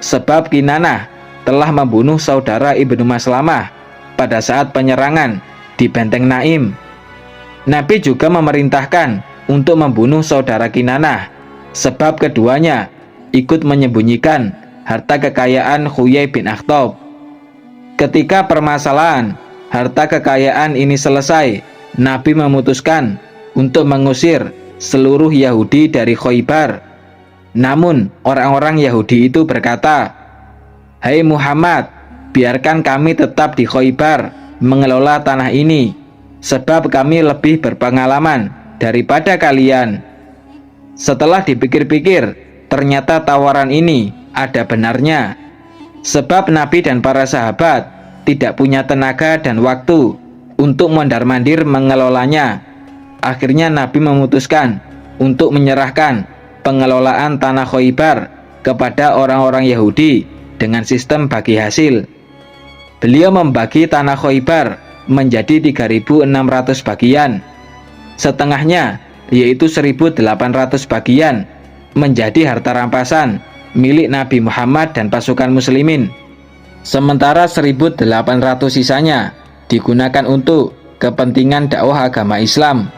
sebab Kinanah telah membunuh saudara Ibnu Maslamah pada saat penyerangan di Benteng Naim. Nabi juga memerintahkan untuk membunuh saudara Kinanah, sebab keduanya ikut menyembunyikan harta kekayaan Huyai bin Akhtab. Ketika permasalahan harta kekayaan ini selesai, Nabi memutuskan untuk mengusir seluruh Yahudi dari Khaybar. Namun orang-orang Yahudi itu berkata, "Hai Muhammad, biarkan kami tetap di Khaybar mengelola tanah ini, sebab kami lebih berpengalaman daripada kalian." Setelah dipikir-pikir, ternyata tawaran ini ada benarnya, sebab Nabi dan para sahabat tidak punya tenaga dan waktu untuk mondar-mandir mengelolanya. Akhirnya Nabi memutuskan untuk menyerahkan pengelolaan tanah Khaybar kepada orang-orang Yahudi dengan sistem bagi hasil. Beliau membagi tanah Khaybar menjadi 3.600 bagian. Setengahnya, yaitu 1.800 bagian, menjadi harta rampasan milik Nabi Muhammad dan pasukan muslimin. Sementara 1.800 sisanya digunakan untuk kepentingan dakwah agama Islam.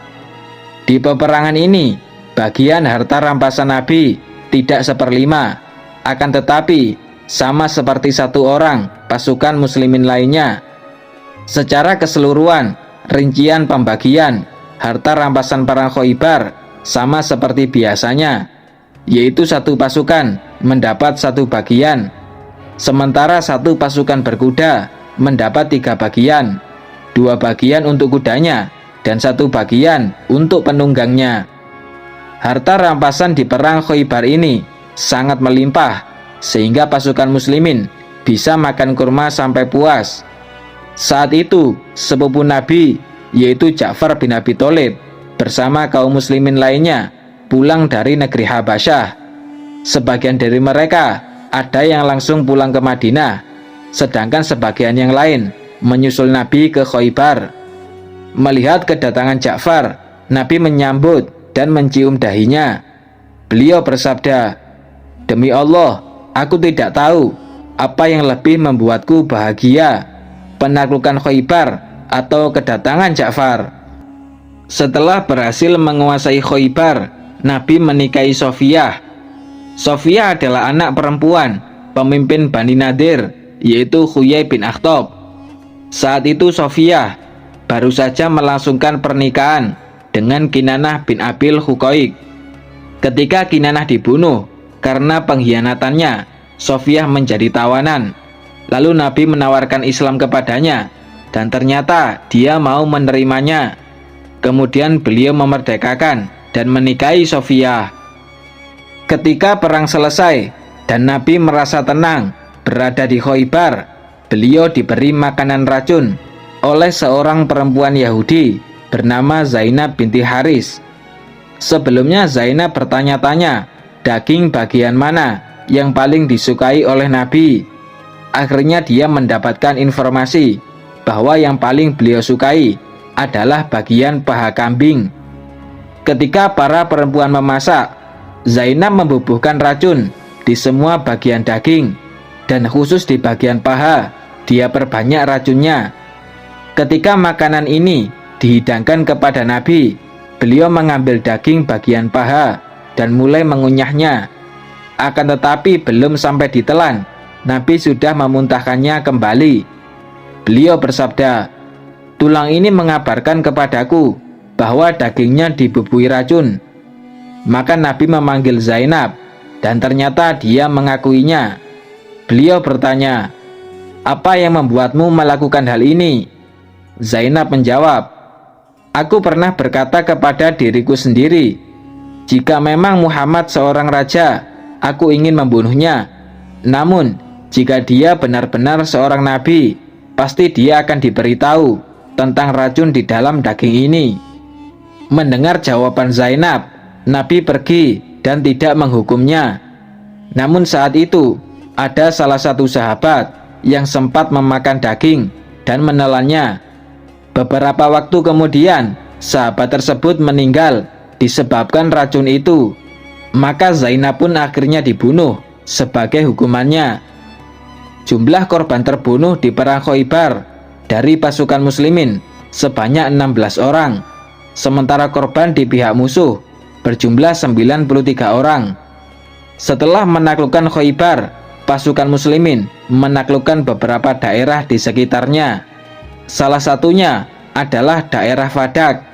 Di peperangan ini, bagian harta rampasan Nabi tidak 1/5, akan tetapi sama seperti satu orang pasukan muslimin lainnya. Secara keseluruhan, rincian pembagian harta rampasan perang Khaybar sama seperti biasanya, yaitu satu pasukan mendapat 1 bagian, sementara satu pasukan berkuda mendapat 3 bagian, 2 bagian untuk kudanya, dan 1 bagian untuk penunggangnya. Harta rampasan di perang Khaybar ini sangat melimpah, sehingga pasukan muslimin bisa makan kurma sampai puas. Saat itu, sepupu Nabi, yaitu Ja'far bin Abi Thalib, bersama kaum muslimin lainnya pulang dari negeri Habasyah. Sebagian dari mereka ada yang langsung pulang ke Madinah, sedangkan sebagian yang lain menyusul Nabi ke Khaybar. Melihat kedatangan Ja'far, Nabi menyambut dan mencium dahinya. Beliau bersabda, "Demi Allah, aku tidak tahu apa yang lebih membuatku bahagia, penaklukan Khaybar atau kedatangan Ja'far." Setelah berhasil menguasai Khaybar, Nabi menikahi Sofiyah. Sofiyah adalah anak perempuan pemimpin Bani Nadir, yaitu Huyai bin Akhtab. Saat itu Sofiyah baru saja melangsungkan pernikahan dengan Kinanah bin Abil Huqaiq. Ketika Kinanah dibunuh karena pengkhianatannya, Sofiyah menjadi tawanan. Lalu Nabi menawarkan Islam kepadanya, dan ternyata dia mau menerimanya. Kemudian beliau memerdekakan dan menikahi Sofiyah. Ketika perang selesai dan Nabi merasa tenang berada di Khaybar, beliau diberi makanan racun oleh seorang perempuan Yahudi bernama Zainab binti Haris. Sebelumnya Zainab bertanya-tanya daging bagian mana yang paling disukai oleh Nabi. Akhirnya dia mendapatkan informasi bahwa yang paling beliau sukai adalah bagian paha kambing. Ketika para perempuan memasak, Zainab membubuhkan racun di semua bagian daging, dan khusus di bagian paha dia perbanyak racunnya. Ketika makanan ini dihidangkan kepada Nabi, beliau mengambil daging bagian paha dan mulai mengunyahnya. Akan tetapi belum sampai ditelan, Nabi sudah memuntahkannya kembali. Beliau bersabda, "Tulang ini mengabarkan kepadaku bahwa dagingnya dibubuhi racun." Maka Nabi memanggil Zainab, dan ternyata dia mengakuinya. Beliau bertanya, "Apa yang membuatmu melakukan hal ini?" Zainab menjawab, "Aku pernah berkata kepada diriku sendiri, jika memang Muhammad seorang raja, aku ingin membunuhnya. Namun, jika dia benar-benar seorang nabi, pasti dia akan diberitahu tentang racun di dalam daging ini." Mendengar jawaban Zainab, Nabi pergi dan tidak menghukumnya. Namun saat itu, ada salah satu sahabat yang sempat memakan daging dan menelannya. Beberapa waktu kemudian, sahabat tersebut meninggal disebabkan racun itu. Maka Zainab pun akhirnya dibunuh sebagai hukumannya. Jumlah korban terbunuh di perang Khaybar dari pasukan muslimin sebanyak 16 orang, sementara korban di pihak musuh berjumlah 93 orang. Setelah menaklukkan Khaybar, pasukan muslimin menaklukkan beberapa daerah di sekitarnya. Salah satunya adalah daerah Fadak.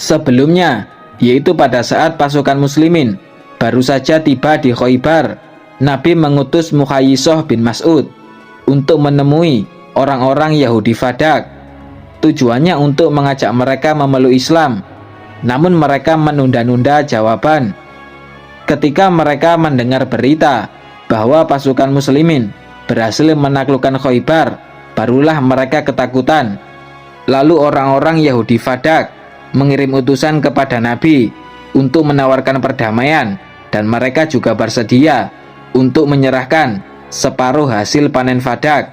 Sebelumnya, yaitu pada saat pasukan muslimin baru saja tiba di Khaybar, Nabi mengutus Muhayyisah bin Mas'ud untuk menemui orang-orang Yahudi Fadak. Tujuannya untuk mengajak mereka memeluk Islam, namun mereka menunda-nunda jawaban. Ketika mereka mendengar berita bahwa pasukan muslimin berhasil menaklukkan Khaybar, barulah mereka ketakutan. Lalu orang-orang Yahudi Fadak mengirim utusan kepada Nabi untuk menawarkan perdamaian, dan mereka juga bersedia untuk menyerahkan separuh hasil panen Fadak.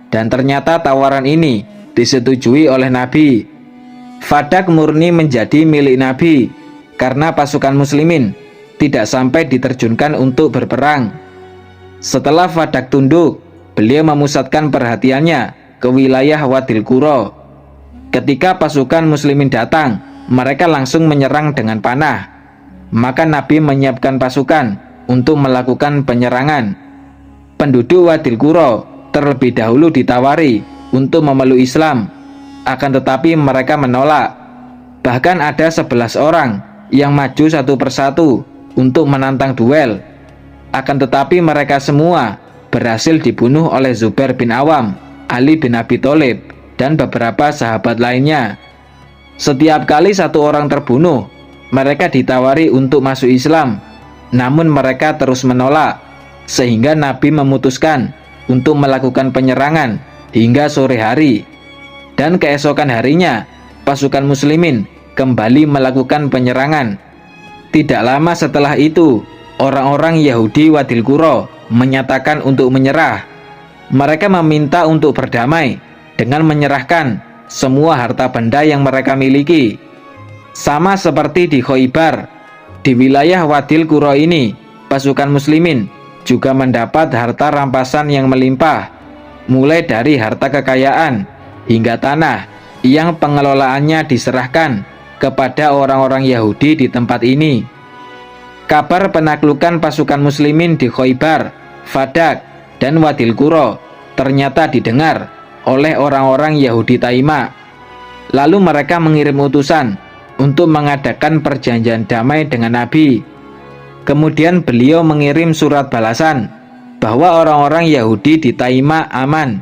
Dan ternyata tawaran ini disetujui oleh Nabi. Fadak murni menjadi milik Nabi karena pasukan muslimin tidak sampai diterjunkan untuk berperang. Setelah Fadak tunduk, beliau memusatkan perhatiannya ke wilayah Wadil Qura. Ketika pasukan muslimin datang, mereka langsung menyerang dengan panah. Maka Nabi menyiapkan pasukan untuk melakukan penyerangan. Penduduk Wadil Qura terlebih dahulu ditawari untuk memeluk Islam, akan tetapi mereka menolak. Bahkan ada 11 orang yang maju satu persatu untuk menantang duel. Akan tetapi mereka semua berhasil dibunuh oleh Zubair bin Awam, Ali bin Abi Thalib, dan beberapa sahabat lainnya. Setiap kali satu orang terbunuh, mereka ditawari untuk masuk Islam, namun mereka terus menolak, sehingga Nabi memutuskan untuk melakukan penyerangan hingga sore hari. Dan keesokan harinya, pasukan muslimin kembali melakukan penyerangan. Tidak lama setelah itu, orang-orang Yahudi Wadil Qura menyatakan untuk menyerah. Mereka meminta untuk berdamai dengan menyerahkan semua harta benda yang mereka miliki. Sama seperti di Khaybar, di wilayah Wadil Qura ini, pasukan muslimin juga mendapat harta rampasan yang melimpah, mulai dari harta kekayaan hingga tanah yang pengelolaannya diserahkan kepada orang-orang Yahudi di tempat ini. Kabar penaklukan pasukan muslimin di Khaybar, Fadak, dan Wadil Qura ternyata didengar oleh orang-orang Yahudi Taima. Lalu mereka mengirim utusan untuk mengadakan perjanjian damai dengan Nabi. Kemudian beliau mengirim surat balasan bahwa orang-orang Yahudi di Taima aman.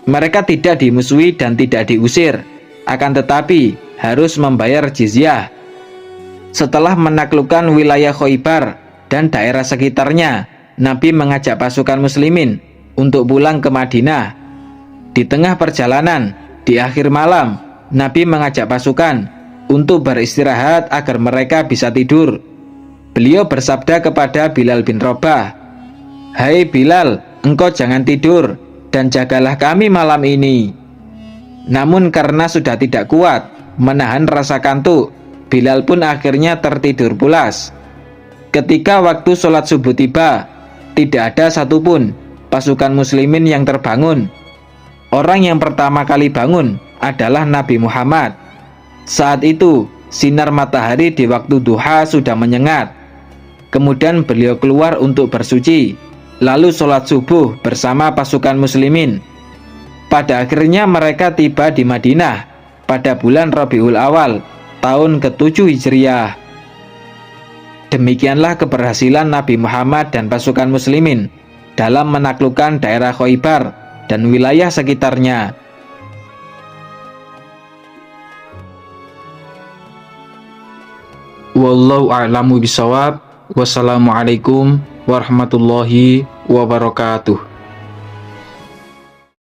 Mereka tidak dimusuhi dan tidak diusir, akan tetapi harus membayar jizyah. Setelah menaklukkan wilayah Khaybar dan daerah sekitarnya, Nabi mengajak pasukan muslimin untuk pulang ke Madinah. Di tengah perjalanan, di akhir malam, Nabi mengajak pasukan untuk beristirahat agar mereka bisa tidur. Beliau bersabda kepada Bilal bin Rabah, "Hai Bilal, engkau jangan tidur dan jagalah kami malam ini." Namun karena sudah tidak kuat menahan rasa kantuk, Bilal pun akhirnya tertidur pulas. Ketika waktu sholat subuh tiba, tidak ada satupun pasukan muslimin yang terbangun. Orang yang pertama kali bangun adalah Nabi Muhammad. Saat itu, sinar matahari di waktu duha sudah menyengat. Kemudian beliau keluar untuk bersuci, lalu sholat subuh bersama pasukan muslimin. Pada akhirnya mereka tiba di Madinah pada bulan Rabiul Awal, tahun ke-7 Hijriah. Demikianlah keberhasilan Nabi Muhammad dan pasukan muslimin dalam menaklukkan daerah Khaybar dan wilayah sekitarnya. Wallahu a'lamu bishawab. Wassalamualaikum warahmatullahi wabarakatuh.